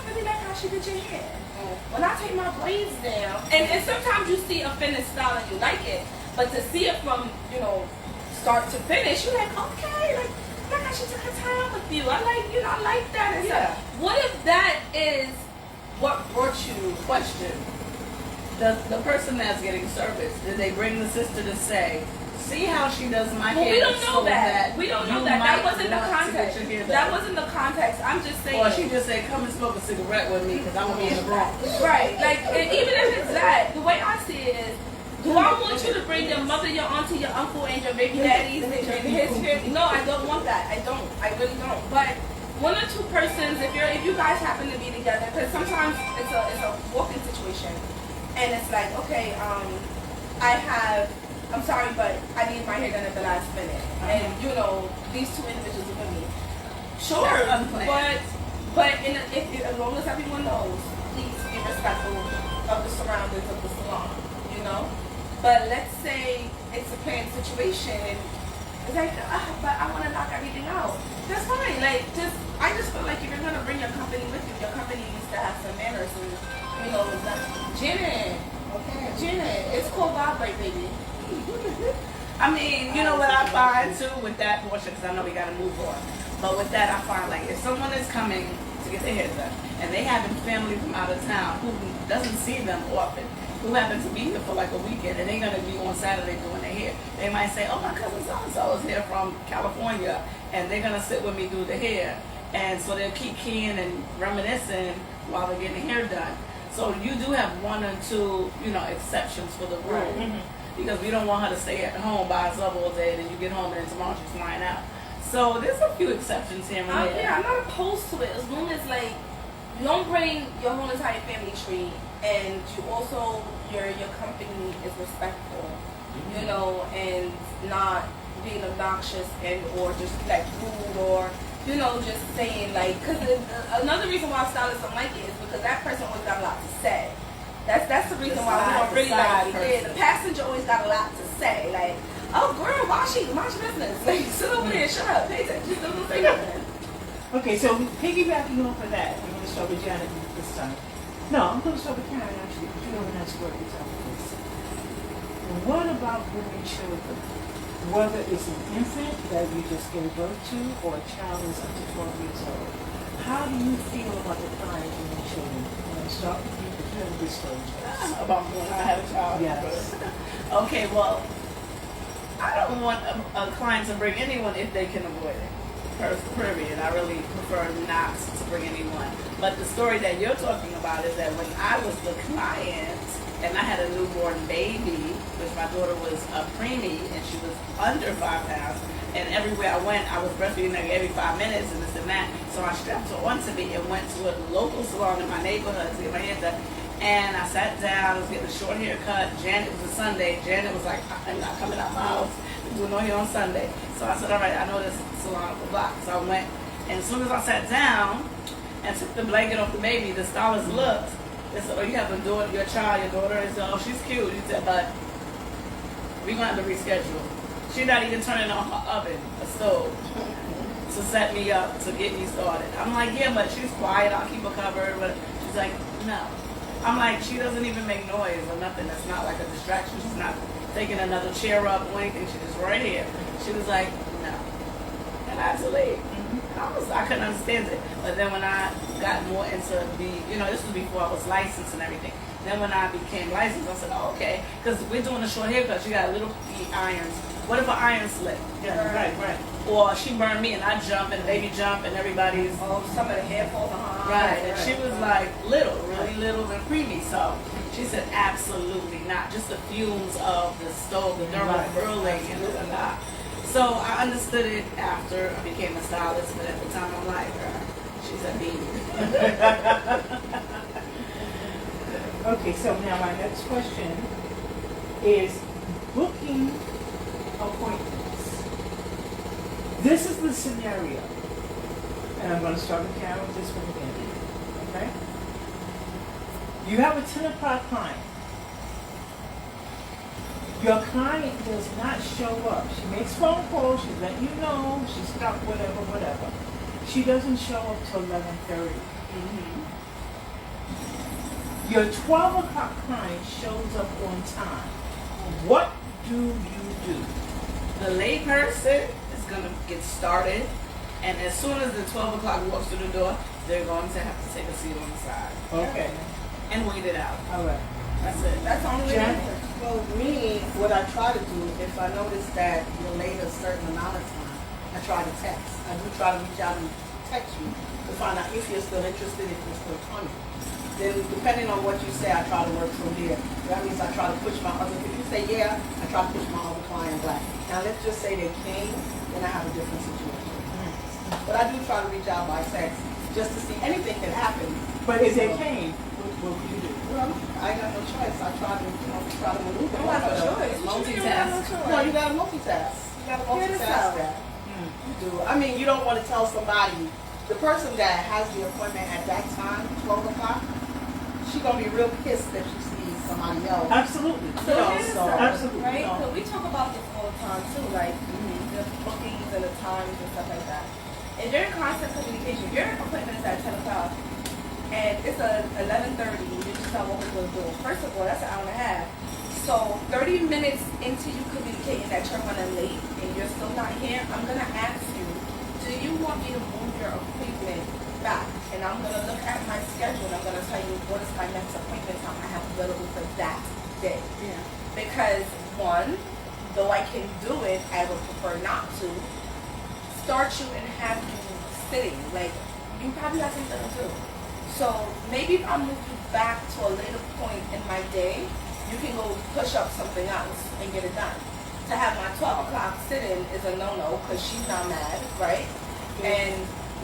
really like how she did your hair. When I take my braids down, and sometimes you see a finished style and you like it, but to see it from, start to finish, you're like, okay, like how she took her time with you. I like that and Yeah. stuff. What if that is what brought you question? The person that's getting service, did they bring the sister to say, see how she does my Well, hair? we don't know so that. We don't know you that. That might wasn't the want to get context. your hair done. That wasn't the context. I'm just saying. Or she just said, come and smoke a cigarette with me because I'm going to be in the Bronx. Right. Like, and even if it's that, the way I see it is, do I want you to bring your mother, your auntie, your uncle, and your baby daddies and his family? No, I don't want that. I don't. I really don't. But one or two persons, if you guys happen to be together, because sometimes it's a walking situation, and it's like, okay, I'm sorry, but I need my hair done at the last minute, and these two individuals are with me. Sure, That's unplanned. but as long as everyone knows, please be respectful of the surroundings of the salon, But let's say it's a planned situation and it's like, but I want to knock everything out. That's fine. Like, I just feel like if you're gonna bring your company with you, your company needs to have some manners and Janet, it's called vibrate, baby. I mean, you know what I find too with that portion, because I know we got to move on. But with that, I find like if someone is coming to get their hair done and they having family from out of town who doesn't see them often, who happen to be here for like a weekend and they're going to be on Saturday doing their hair, they might say, oh, my cousin so-and-so is here from California and they're going to sit with me do the hair. And so they'll keep keying and reminiscing while they're getting hair done. So you do have one or two, exceptions for the rule. Mm-hmm. Because we don't want her to stay at home by herself all day and then you get home and then tomorrow she's flying out. So there's a few exceptions here and there. Yeah, I'm not opposed to it as long as like you don't bring your whole entire family tree and you also your company is respectful, and not being obnoxious and or just like rude or just saying like because another reason why stylists don't like it is because that person always got a lot to say. That's the reason why we don't really like it. The passenger always got a lot to say. Like, oh girl, mind your business. Like, sit over there, shut up, pay attention, just don't say nothing. Okay, so piggybacking off of that, I'm going to start with Janet this time. No, I'm going to start with Karen actually, because you have a nice word to tell me this. What about bringing children? Whether it's an infant that you just gave birth to or a child who's up to 12 years old. How do you feel about the client bringing children? I'm going to start with you, because you have a good story. About when I had a child. Yes. Okay, well, I don't want a client to bring anyone if they can avoid it. Period. I really prefer not to bring anyone. But the story that you're talking about is that when I was the client and I had a newborn baby, which my daughter was a preemie and she was under 5 pounds, and everywhere I went, I was breastfeeding her every 5 minutes and this and that. So I strapped her onto me and went to a local salon in my neighborhood to get my hair done. And I sat down, I was getting a short haircut. Janet, it was a Sunday. Janet was like, I'm not coming out my house to do no hair on Sunday. So I said, all right, I know this salon up the block. So I went, and as soon as I sat down and took the blanket off the baby, the stylist looked. They said, oh, you have a daughter, your child, your daughter. I said, oh, she's cute. He said, but we're going to have to reschedule. She's not even turning on her oven, a stove, to set me up, to get me started. I'm like, yeah, but she's quiet. I'll keep her covered. But she's like, no. I'm like, she doesn't even make noise or nothing. That's not like a distraction. She's not taking another chair up or anything. She's just right here. She was like, no. And I had to leave. I couldn't understand it. But then when I got more into this was before I was licensed and everything. Then when I became licensed, I said, oh, okay. Because we're doing a short haircut. She got little irons. What if an iron slip? Yeah, right. Or she burned me and I jump and the baby jump and everybody's... Oh, some of the hair falls behind. Right, and she was like little, really little and preemie. So she said, absolutely not. Just the fumes of the stove, the thermal grilling and blah. So I understood it after I became a stylist, but at the time I'm like, She's a baby. Okay, so now my next question is booking appointments. This is the scenario. And I'm going to start with Karen with this one again. Okay? You have a 10 o'clock client. Your client does not show up. She makes phone calls, she let you know, she's stuck, whatever. She doesn't show up till 11:30. Your 12 o'clock client shows up on time. What do you do? The lay person is going to get started, and as soon as the 12 o'clock walks through the door, they're going to have to take a seat on the side Okay. and wait it out. All right. That's it. That's the only way to Jen? answer. Well, me, what I try to do, if I notice that you're late a certain amount of time, I try to text. I do try to reach out and text you to find out if you're still interested, if you're still coming. Then, depending on what you say, I try to work from there. That means I try to push my other, if you say yeah, I try to push my other client back. Now, let's just say they came, then I have a different situation. But I do try to reach out by text, just to see anything can happen. But if they came, what would you do? Well, I got no choice. I try to, try to maneuver. You don't have no choice. What you mean you don't have no choice? No, you gotta multitask. You gotta Get it multitask out. that. You do. I mean, you don't want to tell somebody, the person that has the appointment at that time, 12 o'clock, she's gonna be real pissed if she sees somebody else. Absolutely. So here's the thing, Absolutely. right? No. Because we talk about this all the time too, like the bookings and the times and stuff like that. If you're in constant communication, your appointment is at 10 o'clock and it's 11:30, you just start walking through the door. First of all, that's an hour and a half. So 30 minutes into you communicating that you're running late and you're still not here, I'm gonna ask you, do you want me to move your appointment back? And I'm gonna look at my schedule and I'm gonna tell you what is my next appointment time I have available for that day. Yeah. Because one, though I can do it, I would prefer not to start you and have you sitting. Like, you probably got something to do. So maybe if I move you back to a later point in my day, you can go push up something else and get it done. To have my 12 o'clock sit-in is a no-no because she's not mad, right? And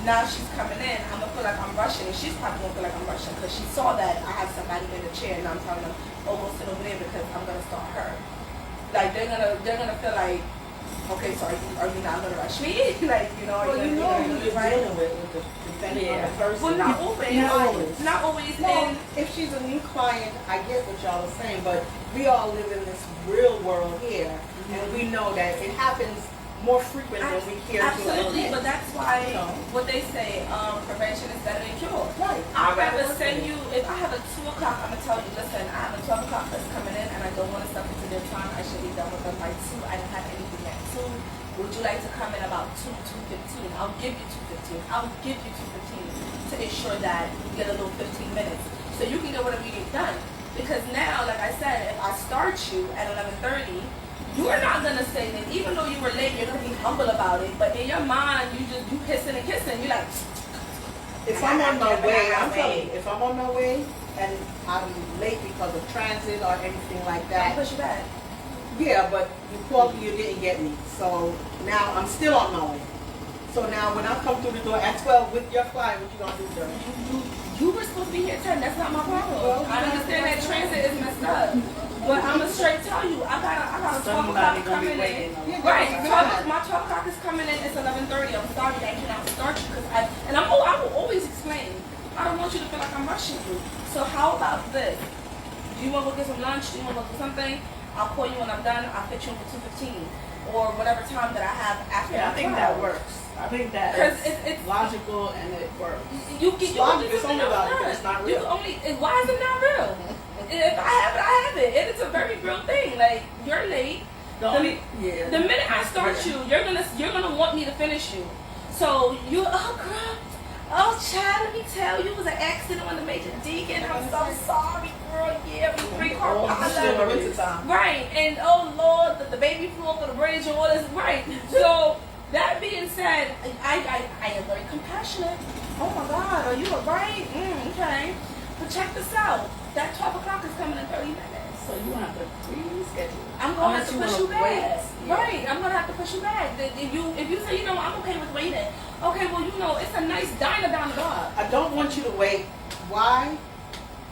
now she's coming in, I'm gonna feel like I'm rushing, and she's probably gonna feel like I'm rushing because she saw that I have somebody in the chair and I'm telling them, oh, go sit over there because I'm gonna start her. Like they're gonna feel like, okay, so are you not gonna rush me? Like, you know, are Well, you you know gonna who do you're it right? dealing with depending on the person. Well, not always. Not always. Not always. No, And if she's a new client, I get what y'all are saying, but we all live in this real world here, and we know that it happens more frequent than we care to absolutely, admit. but that's why No. what they say, prevention is better than cure. Right. I'd rather Right. send you, if I have a 2 o'clock, I'm going to tell you, listen, I have a 12 o'clock that's coming in and I don't want to step into their time. I should be done with them by 2. I don't have anything at 2. Would you like to come in about 2:15? I'll give you 2:15. I'll give you 2:15 to ensure that you get a little 15 minutes so you can get whatever you need done. Because now, like I said, if I start you at 11:30, you're not gonna say that even though you were late, you're gonna be humble about it. But in your mind, you hissing and kissing. You're like, If I'm on my way, I'm telling you, if I'm on my way and I'm late because of transit or anything like I that, push you back. yeah, but you called me, you didn't get me. So now I'm still on my way. So now when I come through the door at 12 with your client, what you gonna do, girl? You were supposed to be here at 10. That's not my problem. Well, I understand that transit is messed up. But I'm gonna straight tell you, I got a 12 Somebody o'clock gonna be coming waiting in. on you. Right, Yeah. my 12 o'clock is coming in. It's 11:30. I'm sorry, I cannot start you because I will always explain. I don't want you to feel like I'm rushing you. So how about this? Do you want to go get some lunch? Do you want to go do something? I'll call you when I'm done. I'll fit you in for 2:15 or whatever time that I have after. Yeah, I think 12. that works. I think that Because is it's logical and it works. you can logical, do it's something only else logical, done. it's not You real. can only why is it not real? If I have it, I have it. It is a very real thing. Like you're late. The minute I start you, you're gonna want me to finish you. So you, oh girl, oh child, let me tell you, it was an accident on the Major Deacon. I'm so sorry, girl. Yeah, we 3-car pilot. Right, and oh Lord, the baby flew over the bridge and all this. Right. So that being said, I am very compassionate. Oh my God, are you alright? Okay. But check this out. That 12 o'clock is coming in 30 minutes. So you have to reschedule. I'm going Unless to you push wanna you back. wait. Right, I'm gonna have to push you back. If you say, you know, I'm okay with waiting. Okay, well, you know, it's a nice diner down the block. I don't want you to wait. Why?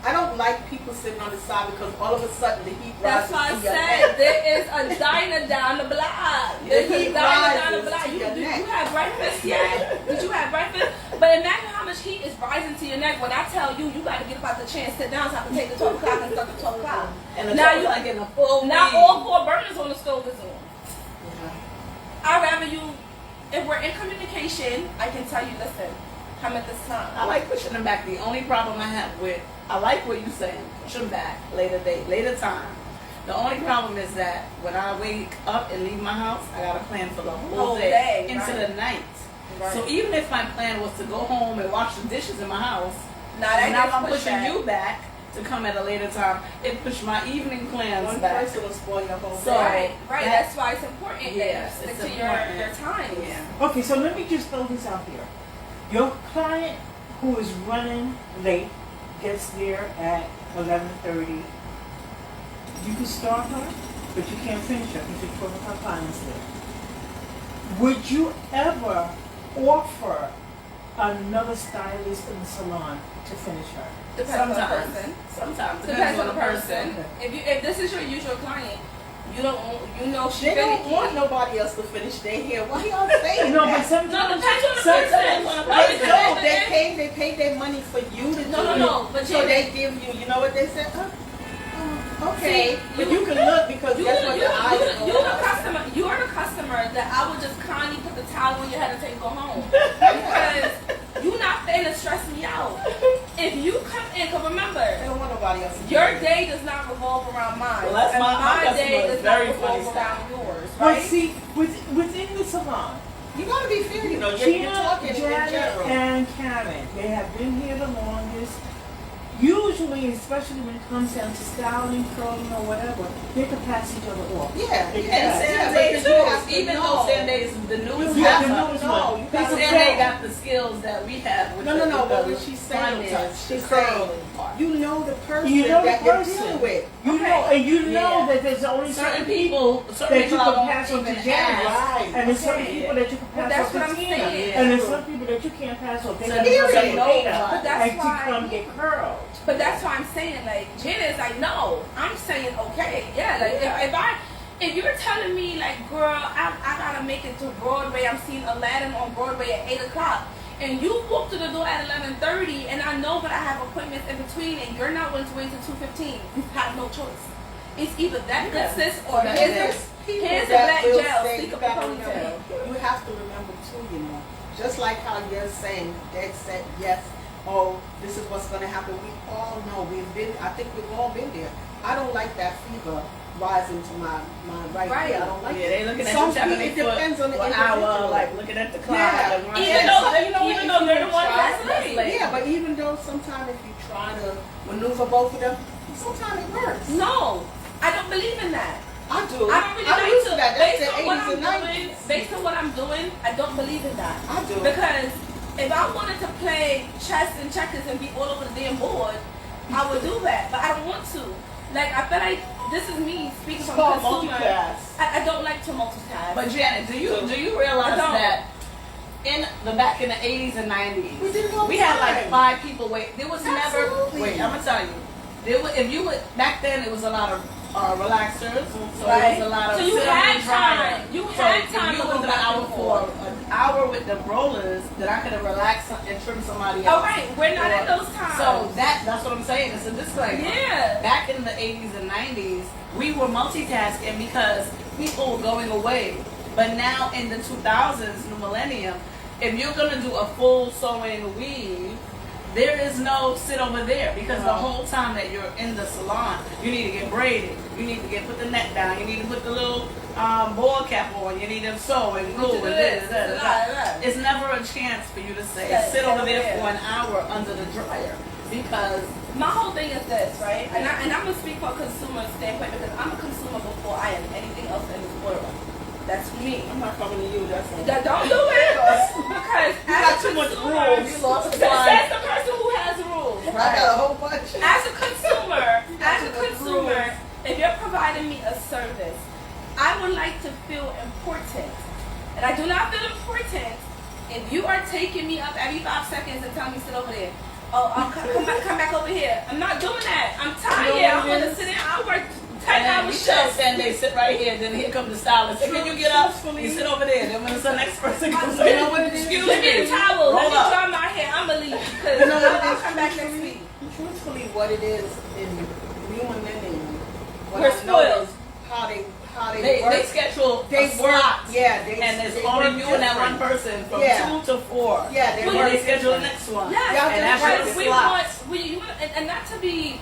I don't like people sitting on the side because all of a sudden the heat rises That's why I to your said neck. there is a diner down the block. There's The a heat diner down the rises block. to your Did neck. you have breakfast yet? Did you have breakfast? But imagine how much heat is rising to your neck when I tell you you got to get up out the chair and sit down so I can take the 12 o'clock and start the 12 o'clock. And the Now now you- like in a full Now meal. all 4 burners on the stove is on. Yeah. I'd rather you, if we're in communication, I can tell you, listen, come at this time. I like pushing them back. The only problem I have with, I like what you're saying, push them back, later date, later time. The only problem is that when I wake up and leave my house, I got to plan for the whole day into right. the night. Right. So even if my plan was to go home and wash the dishes in my house, Now that now gets I'm pushed pushing back. you back to come at a later time. It pushed my evening plans One back. person will spoil your whole So- day. Right. that- That's why it's important Yes, that you it's stick to important. your time. Yeah. Okay, so let me just throw this out here. Your client who is running late gets there at 11:30. You can start her, but you can't finish her because your 12 o'clock client's there. Would you ever offer another stylist in the salon to finish her? Depends on the Sometimes. person. Sometimes. Depends on the person. Okay. If this is your usual client, you don't you know she They don't finicky. want nobody else to finish their hair. Why y'all saying No, that? but sometimes. No, depends on the sometimes- person. Sometimes. No, they paid their money for you to do No, it. but So you- they give you know what they said? Okay. See, But you- you can look because that's what the eyes you're the customer. You're the customer that I would just kindly put the towel on your head and take go home because you're not finna stress me out. If you come in, cause remember, They don't want nobody else to do your it. day does not revolve around mine, Well, that's and my my customer day is does not very funny revolve around yours, But right? see, within the salon, You gotta be fair, you know. You're Gina, talking in Janet, general. and Karen, they have been here the longest. Usually, especially when it comes down to styling, curling, or whatever, they can pass each other off. Yeah, They And can. Sanday because you have too. to Even know. though Sanday is the newest Yeah, rapper, the newest No, one. you They gotta can Sanday tell. got the skills that we have. With No, the, no, no. with But the what she's final saying touch, is, the she's saying, curling part. you know the person You know the that you're person. dealing with. You Okay. know, and you know Yeah. that there's only Certain people, certain that you people I can won't pass on to even Janet, ask. Right. and there's certain Okay. people that you can But pass that's off what to I'm Tina, saying. and there's some people that you can't pass off. They So got you to already say know later about But that's and to why- come get curled. But that's why I'm saying, like, Jenna is like, no, I'm saying, okay, yeah, like, Yeah. if you're telling me, like, girl, I gotta make it to Broadway, I'm seeing Aladdin on Broadway at 8 o'clock, and you walk through the door at 11:30, and I know that I have appointments in between, and you're not willing to wait till 2:15, you have no choice. It's either that good sis or That's here's it. a People here's a that black will gel, say, stick you up a gotta ponytail. remember, you have to remember too, you know, just like how you're saying, dead set, yes, oh, this is what's gonna happen. We all know, I think we've all been there. I don't like that fever rising to my right Right. here. I don't like Yeah, it. they looking at Some you tapping people, their it depends on foot the for an hour, individual. like looking at the clock. Yeah. and watching- Even And though, some- you know, even if though you they're the ones try- that's late. late. Yeah, but even though sometimes if you try to maneuver both of them, sometimes it works. No, I don't believe in that. I do. I don't really I'm like used to. to that. That's Based the on what 80s I'm and doing, 90s. based on what I'm doing, I don't believe in that. I do. Because if I wanted to play chess and checkers and be all over the damn board, I would do that. But I don't want to. Like, I feel like this is me speaking It's from a called consumer. multiclass. I don't like to multitask. But Janet, do you realize I don't. that in the back in the 80s and 90s, We did it all we the had like time. 5 people wait. There was never. Absolutely. Wait, I'm gonna tell you. There was, if you would back then, it was a lot of relaxers. So Right. it was a lot of So you sit had and dry. time. You So had if time you to was go an back hour and for forth. an hour with the rollers, that I could have relaxed and trimmed somebody else. All right, we're not in those times. So that's what I'm saying. It's a disclaimer. Yeah. Back in the 80s and 90s, we were multitasking because people were going away. But now in the 2000s, new millennium, if you're gonna do a full sewing weave, there is no sit over there because the whole time that you're in the salon, you need to get braided, you need to put the net down, you need to put the little ball cap on, you need to sew and glue and this, that, that. It's never a chance for you to say Yeah, sit over there yeah. for an hour under the dryer because My whole thing is this, right? And I'm gonna speak from a consumer standpoint because I'm a consumer before I am anything else in this world. That's me. I'm not coming to you. That's all. Don't do it because You as got a too much consumer, rules. You lost the That's line. the person who has rules. I got a whole bunch. As a consumer, got too much if you're providing me a service, I would like to feel important. And I do not feel important if you are taking me up every 5 seconds and telling me sit over there. Oh, come back over here. I'm not doing that. I'm tired. You know I'm what it going to is? sit there. I work 10 And then hours you should shifts. stand there, sit right here. Then here comes the stylist. Say, can you get up? Truthfully- You sit over there. Then when the next person comes You in, know what it is? excuse Give me me. the towel. Let Roll me up. dry my hair. I'm going to leave because You know what it I'll is? come back next week. Truthfully, what it is in human living, what We're I know spoiled. is how they They work. schedule They a work, slot. yeah. And there's they only work you and that one different. person from Yeah. 2 to 4. Yeah, they And work then they schedule the different. next one. Yes, Y'all And that's just your because we slot. want and not to be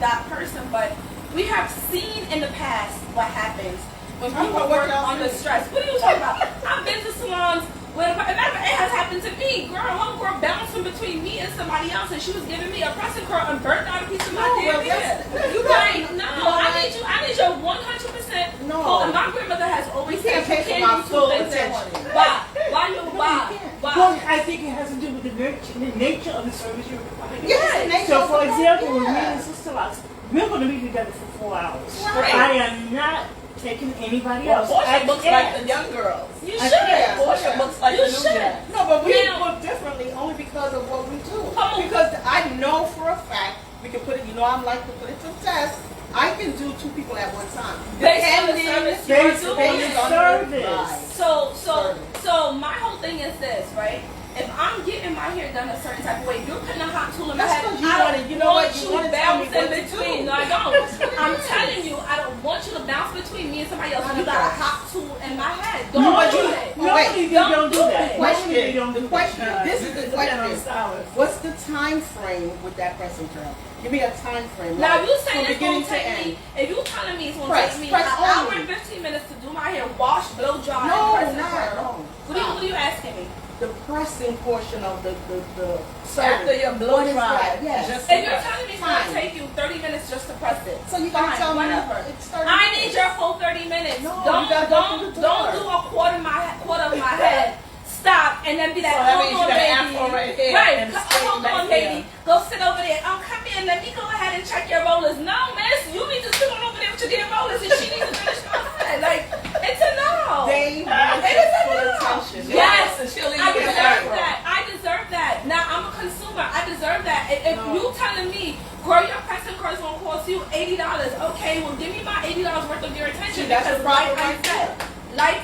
that person, but we have seen in the past what happens when Talk people about what work y'all under see. stress. What are you talking about? I've been to salons where it has happened to me. Homegirl bouncing between me and somebody else, and she was giving me a pressing curl and burnt out a piece of my No, damn well, hair. that's- you Right? got- No, no, I need your 100%. No. Full, and my grandmother has always You can't said you pay for can't my do two full things at once. attention. Why? Why? Well, I think it has to do with the nature of the service you're providing. Yes, So, for example, when me yeah. and Sister Lots, we're going to be together for 4 hours. Right. I am not taking anybody Well, else. Portia I looks can't. like the young girls. You I should. can't. Portia Yeah. looks like You the new should. gen. No, but we Now- look differently only because of what we do. Come on. Because I know for a fact we can put it. You know, I'm like to put it to the test. I can do 2 people at one time. Based on the Depending- service Based you're on doing. the on service. So my whole thing is this, right? If I'm getting my hair done a certain type of way, you're putting a hot tool in my That's head. 'cause you I don't wanna- you know want what, you you wanna tell me bouncing what to between. do. No, I don't. I'm telling you, I don't want you to bounce between me and somebody else. You got a hot tool in my head. Don't but do you- it. no, Normally they Don't don't do do that. it. Normally they don't do The that. question. This is the Depending on the question. stylist. What's the time frame with that pressing curl? Give me a time frame. Now like, you from saying it's beginning gonna to take end. me? If you telling me it's gonna Press, take me press an hour only. and 15 minutes to do my hair, wash, blow dry, No, and press and not curl. no. What are you asking me? The pressing portion of the After service. your blow What is dry, that? Yes. just If you're telling me it's Time. gonna take you 30 minutes just to press it, So you gotta fine, tell me whatever. it's 30 I minutes. need your full 30 minutes. No, don't you gotta go through the door. don't do a quarter of my head. Stop and then be like, So that hold means you on, got an baby. afro right here Right, and straight hold back on, here. baby. Go sit over there. Come here. Let me go ahead and check your rollers. No, miss, you need to sit on over there with your damn rollers, and she needs to finish my head. Like, it's a no. They It is a full no. attention. Yes, and she'll leave I you with an deserve afro. that. I deserve that. Now I'm a consumer. I deserve that. If No. you telling me, girl, your pressing curl's gonna cost you $80, okay? Well, give me my $80 worth of your attention. See, that's because the problem like right there.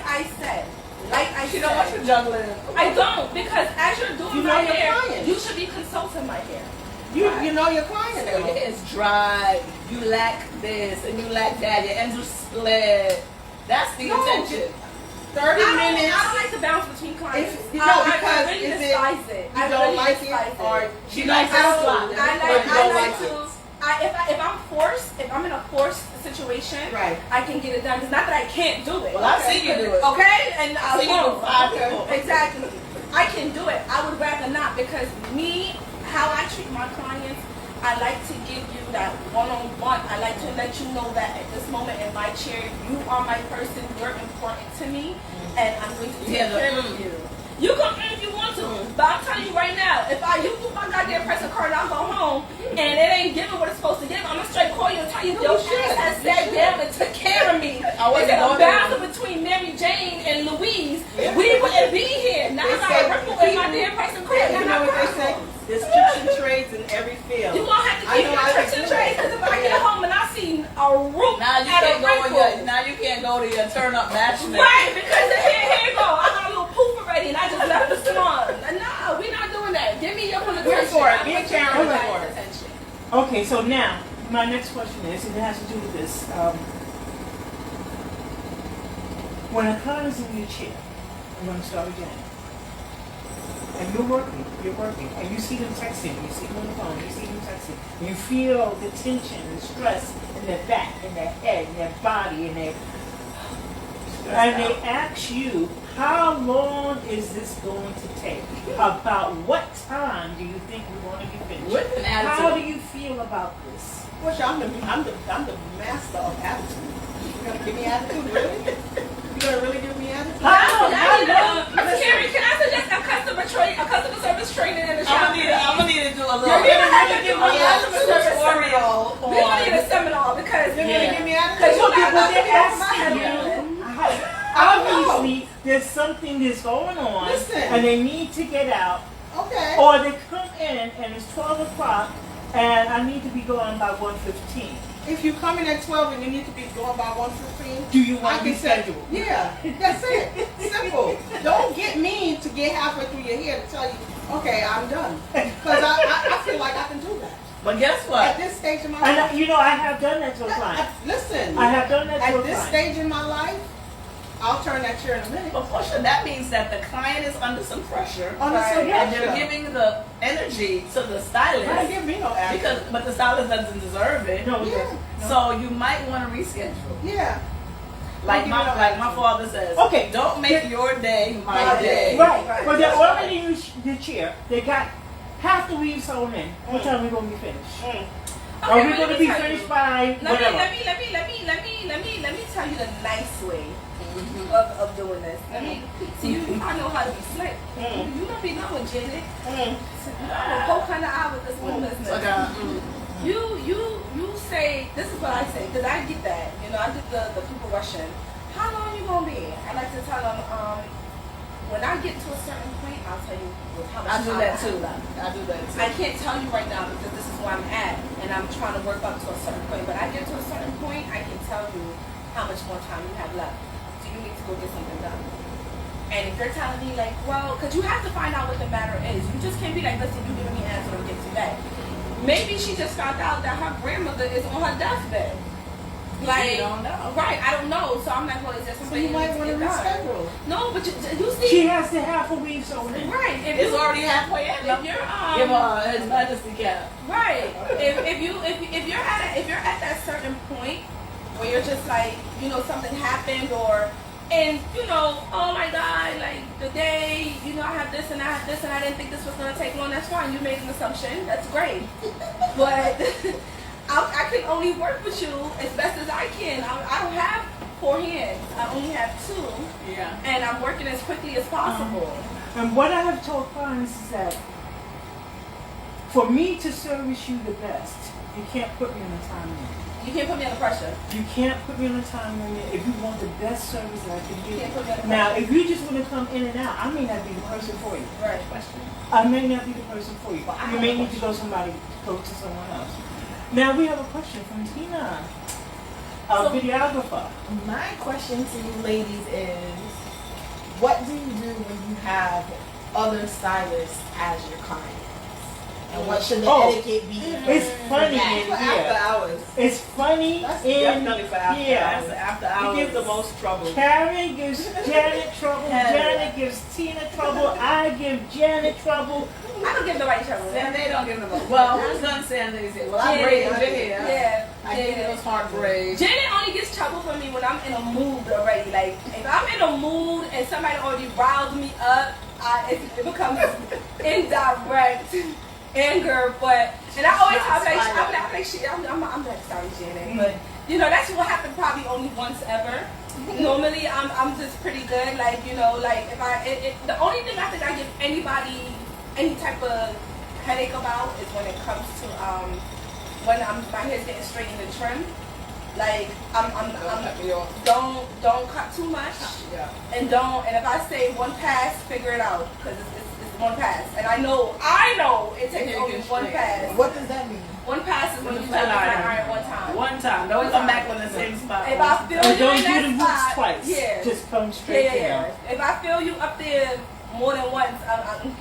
I said, She don't want you said, juggling. I don't because as you're doing You my know your hair, client. you should be consulting my hair. You know your client. Your hair is dry, you lack this and you lack that, your ends are split. That's the No, intention. 30 I minutes. don't like to bounce between clients. If- no, because I really is it- despise it. You I don't really like despise it, or She likes I it don't. slot. I But like. you I don't like like to. it. If I'm forced, if I'm in a forced situation, Right. I can get it done. It's not that I can't do it. Well, I've okay? seen you do it. Okay, and I I've seen you do won't. 5 Okay. people. Exactly. I can do it. I would rather not because me, how I treat my clients, I like to give you that one-on-one. I like to let you know that at this moment in my chair, you are my person. You're important to me, and I'm going to take Yeah, care of you. You can if you want to, but I'm telling you right now, if you do my goddamn pressing card and I go home and it ain't giving what it's supposed to give, I'm gonna straight call you and tell you your ass has sat down and took care of me. I wasn't Instead of going there. bouncing between Mary Jane and Louise, we wouldn't be here. Now I gotta rip away my damn pressing card. You know what they say? There's tricks and trades in every field. You gonna have to I keep know your I tricks can and do trades it. because if I Yeah. get home and I see a root Now you at a can't go in wrinkle, your, now you can't go to your turn up matchmaker. right? Because here you go. I got a little poof already and I just left the salon. No, we're not doing that. Give me your full attention. We're for it. I'm Me and gonna Karen give you are guys for it. attention. Okay, so now my next question is, and it has to do with this. When a client is in your chair, I'm going to start again. And you're working, and you see them texting, you see them on the phone, you see them texting, and you feel the tension and stress in their back, in their head, in their body, in their. And they ask you, how long is this going to take? About what time do you think we want to be finished? With an How do attitude. you feel about this? Which I'm the master of attitude. You gonna give me attitude, really? You gonna really give me attitude? Karen, can I suggest a customer service training in the shop? I'm gonna need to do a little. You're gonna have to do a Yeah, customer service tutorial seminar. We're gonna need a seminar because You're Yeah. gonna give me because attitude? you're not Well, gonna they're get off my asking head. you, there's something that's going on, Listen. and they need to get out, Okay. or they come in and it's 12 o'clock, and I need to be gone by 1:15. If you come in at 12 and you need to be going by 1:15, Do you I want to be can say, scheduled? yeah, that's it. Simple. Don't get mean to get halfway through your hair to tell you, okay, I'm done. Because I feel like I can do that. But guess At what? this stage in my And life, I have done that to a client. listen, I have done that to a at this client. stage in my life, I'll turn that chair in a minute. But Portia, that means that the client is under some pressure, On the Right. subject. and they're giving the energy to the Don't stylist give me no action. because, but the stylist doesn't deserve it. No, Yeah. no. So you might want to reschedule. Yeah. Like give my me no like my action. father says. Okay. Don't make your day my My day. day. Right. Right. But they're That's already in the chair. They got half the weave sewn in. What time are we going to be finished? Are we but going to let be me tell finished you. by Let whatever? me tell you the nice way Mm-hmm. of doing this. Let me see you. I know how to be slick. Mm. You don't be knowing, Janet. Mm. I'm a whole kind of eye with this whole business. You say this is what I say because I get that. You know, I get the people rushing. How long you gonna be? I like to tell them when I get to a certain point, I'll tell you how much I do time that I too. have. I do that too. I can't tell you right now because this is where I'm at and I'm trying to work up to a certain point. But I get to a certain point, I can tell you how much more time you have left. So you need to go get something done. And if you're telling me like, well, because you have to find out what the matter is. You just can't be like, listen, you giving me an answer and get to that. Maybe she just found out that her grandmother is on her deathbed. Like, You don't know. right, I don't know. So I'm like, well, is there So something you might want to reschedule. No, but you see, She has to have a weave sewn in. right. If It's you, already halfway in. if you're Give her His Majesty cap. right, if you're at that certain point where you're just like, you know, something happened and you know, oh my God, like the day, you know, I have this and I have this and I didn't think this was gonna take long. That's fine. You made an assumption. That's great, but I can only work with you as best as I can. I don't have 4 hands. I only have 2, Yeah. and I'm working as quickly as possible. And what I have told clients is that for me to service you the best, you can't put me in a time limit. You can't put me under pressure. You can't put me in a time limit if you want the best service that I can You give can't put me under you. Now, pressure. if you just want to come in and out, I may not be the person for you. Right. I may not be the person for you. You may need to go to someone else. Now we have a question from Tina, a videographer. My question to you ladies is, what do you do when you have other stylists as your clients? And what should the etiquette be? It's funny that? in For after here. hours. It's funny That's in definitely for after here. That's after It hours. gives the most trouble. Karen gives Janet trouble. Hell yeah. Janet gives Tina trouble. I give Janet trouble. I don't give nobody trouble. They don't give them a well. Who's gonna say anything? Well, I braided your hair. Yeah. I gave you those hard braids. Janet only gets trouble for me when I'm in a mood already. Like, if I'm in a mood and somebody already riled me up, it becomes indirect anger. But, and I always have like, shit, I'm like, sorry, Janet. But, you know, that's what happened probably only once ever. Normally, I'm just pretty good. Like, you know, like, if the only thing I think I give anybody any type of headache about is when it comes to, when my hair's getting straightened and trimmed. Like don't cut too much, and if I say one pass, figure it out because it's one pass, and I know it takes only one pass. What does that mean? One pass is when you With touch the the flat flat iron. iron one time. One time. Don't One come time. back on the same spot. If I feel And you don't in do that the roots spot, twice. yeah, Just come straight down. If I feel you up there more than once, I'm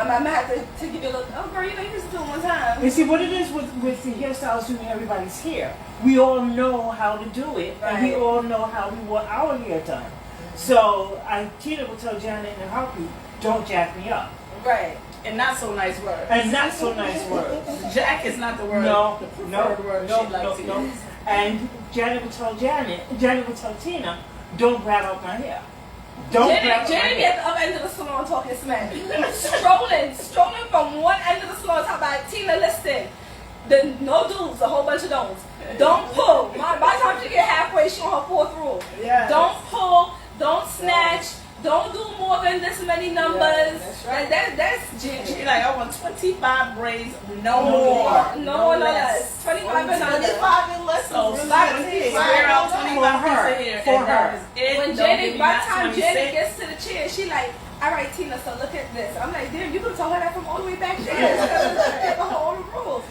gonna have to give you a look. Oh, girl, you know you just do it one time. And see what it is with the hairstyles doing everybody's hair. We all know how to do it, and we Right. all know how we want our hair done. So Tina will tell Janet in a heartbeat, don't jack me up. Right. And not so nice words. And not so nice words. Jack is not the word. No, the no, preferred word no, she likes to no. use. And Janet will tell Tina, don't grab out my hair. Don't grab out my Janet be hair. at the other end of the salon talking smack. strolling from one end of the salon talking about Tina, listen. No do's, a whole bunch of don'ts. Don't pull. By the time she get halfway, she on her 4th rule. Yes. Don't pull, don't snatch, don't do more than this many numbers. that's right. That's She Janet. like, I want 25 braids, no No more. No less. 25 and under. 25 and less So Really slap good it, tea. square out For 25 her. pieces here. For and that her. is it. When Don't Janet, give me by not the time 26. Janet gets to the chair, she like, all right, Tina, so look at this. I'm like, damn, you could have told her that from all the way back there. The whole rules.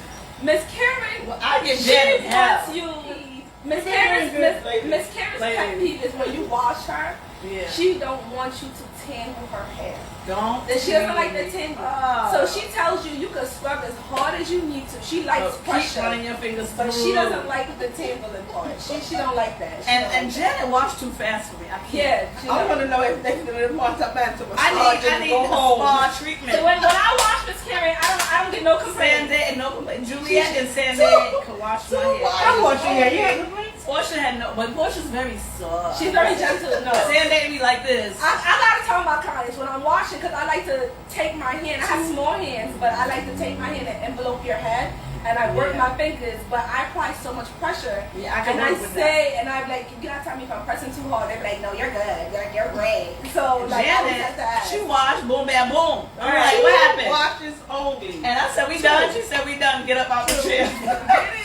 Miss Karen, Well, I give she Janet hell. wants you. Miss Very Karen's good lady. Miss Karen's pet peeve is when you wash her, Yeah. she don't want you to tangle her hair. Don't. That she doesn't like the tingle. Oh. So she tells you you can scrub as hard as you need to. She likes Keep running pressure, your fingers but through. she doesn't like the tangling part. She don't like that. She And don't and like Janet washed too fast for me. I that. can't. Yeah, she I don't. want to know if they didn't want to man to I massage need and go a home. spa treatment. So when I wash Miss Karen, I don't get no complaints. Sandy and no complaint. Juliet and Sandy can wash my hair. I want your hair. You have complaints? Portia had no, but Portia's very soft. She's very gentle. No. Sandy be like this. I gotta tell my clients when I'm washing because I like to take my hand. I have small hands, but I like to take my hand and envelope your head, and I work Yeah. my fingers. But I apply so much pressure, Yeah, I can and I work with say, and I'm like, you gotta tell me if I'm pressing too hard. They're like, no, you're good. You're great. So like, I always have to Janet, ask. she washed, boom, bam, boom. I'm Right. like, what happened? Washes only. And I said, we done. She said, we done. Get up out the chair.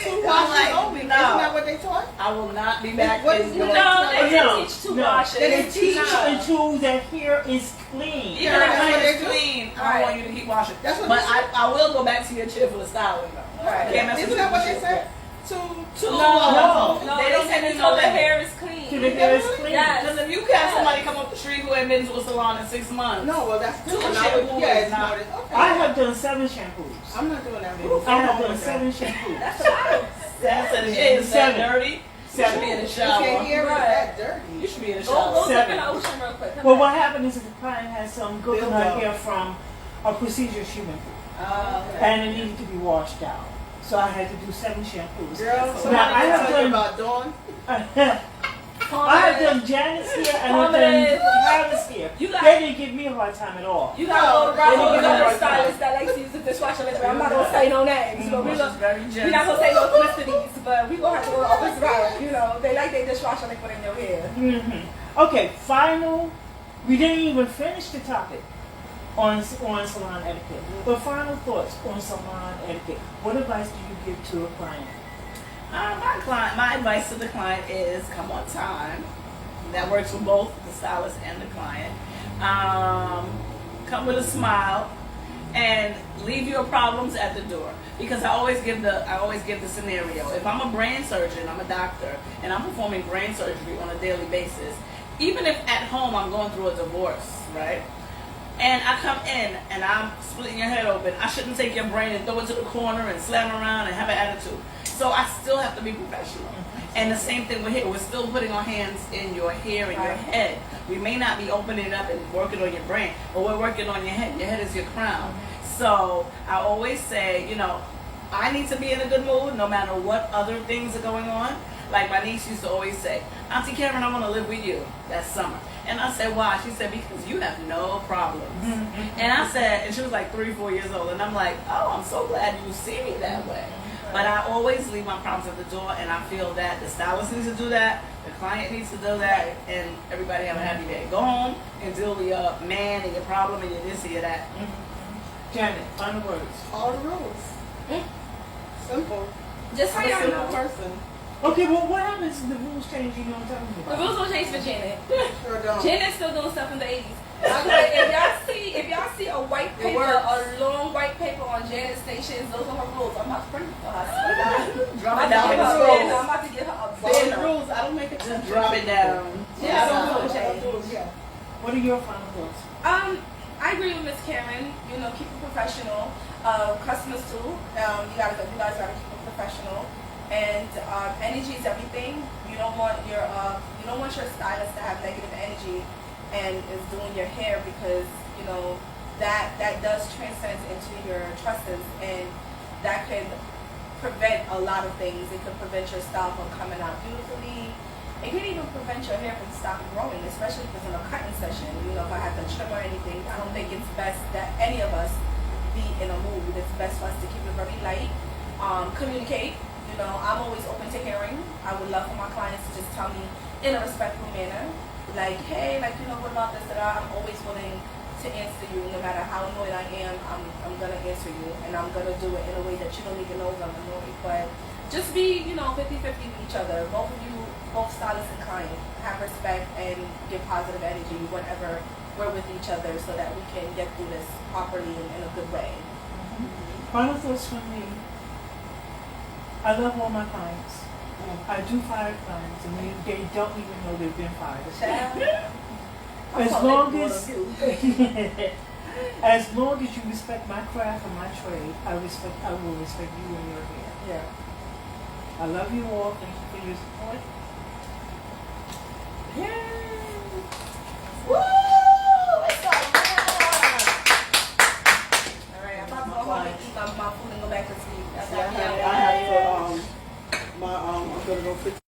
Two I'm washes like, only. no. Isn't that what they taught? I will not be back What in is- your No, they No, didn't teach two no. washes. They They teach No. until the hair is clean. Even if That's my what hair they is do. clean, I Right. don't want you to keep washing. That's what But they say. I will go back to your chair for the styling though. Right. Can't mess with Isn't that what you. they said? Two. Two. No, They don't said give you until no the limit. hair is clean. Till the hair is clean. Yes. Because if you have somebody come up the street who ain't been to a salon in 6 months, No, well that's Two good. shampoos Yeah, is it's not- not. Okay. I have done 7 shampoos. I'm not doing that. I have done 7 shampoos. That's a lot. that's a is that 7. dirty? You should be in the Your shower. hair is Right. that You dirty. should be in the Go shower. dip in 7. the ocean real quick. Come Well, back. what happened is that the client had some coconut Build-up. hair from a procedure she went through, Okay. and it needed to be washed out. So I had to do 7 shampoos. Girl, somebody Now, I have tell you done- about Dawn. I have done Janet's hair and I've done Travis' hair. You got- They didn't give me a hard time at all. You gotta go to Bravo, No, you got no, a no. stylist that likes to use the dishwasher liquid. I'm not gonna say no names, but She's very we're not gonna gentle. say no ethnicities, but we gonna have to go to Office Route. You know, they like their dishwasher liquid in your hair. Okay, final. We didn't even finish the topic on salon etiquette. But final thoughts on salon etiquette. What advice do you give to a client? My advice to the client is come on time. That works for both the stylist and the client. Come with a smile and leave your problems at the door. Because I always give the scenario. If I'm a brain surgeon, I'm a doctor, and I'm performing brain surgery on a daily basis, even if at home I'm going through a divorce, right? And I come in and I'm splitting your head open, I shouldn't take your brain and throw it to the corner and slam around and have an attitude. So I still have to be professional. And the same thing with hair. We're still putting our hands in your hair and your Right. head. We may not be opening it up and working on your brain, but we're working on your head. Your head is your crown. So I always say, I need to be in a good mood no matter what other things are going on. Like my niece used to always say, Auntie Karen, I want to live with you that summer. And I said, why? She said, because you have no problems. And I said, and she was like 3-4 years old. And I'm like, oh, I'm so glad you see me that way. But I always leave my problems at the door, and I feel that the stylist needs to do that, the client needs to do that, and everybody have a happy day. Go home and deal with your man and your problem and your this and your that. Janet, final words. All the rules. Simple. Just so I'm a y'all simple know, person. Okay, well, what happens if the rules change? You know what I'm talking the about? rules don't change for Janet. Sure don't. Janet's still doing stuff in the 80s. If y'all see a white It paper, works. a long white paper on Janet's stations, those are her rules. I'm about to print it for her. I swear to God. Drop I'm it down about in to the give her a scrolls. banner. I'm about to give her a Follow the banner. rules. I don't make it. Just drop it down. Yeah, I don't do know, it. I Jay. don't do it. Yeah. What are your final thoughts? I agree with Miss Karen. Keep it professional. Customers too. You guys gotta keep it professional. And energy is everything. You don't want your stylist to have negative energy and is doing your hair because that does transcend into your tresses, and that could prevent a lot of things. It could prevent your style from coming out beautifully. It can even prevent your hair from stopping growing, especially if it's in a cutting session. If I have to trim or anything, I don't think it's best that any of us be in a mood. It's best for us to keep it very light. Communicate. I'm always open to hearing. I would love for my clients to just tell me in a respectful manner, like, hey, what about this? That I'm always willing to answer you, no matter how annoyed I am. I'm gonna answer you, and I'm gonna do it in a way that you don't even know I'm annoyed. But just just be, 50-50 with each other. Both of you, both stylist and client, have respect and give positive energy whenever we're with each other so that we can get through this properly and in a good way. One of those for me. I love all my clients. I do fire clients, and they don't even know they've been fired. As long as as long as you respect my craft and my trade, I will respect you and your hair. Yeah. I love you all. Thank you for your support. Woo! It's so loud. All right, I'm about to go home and eat my food and go back to sleep. That's I not have to, I'm gonna go 15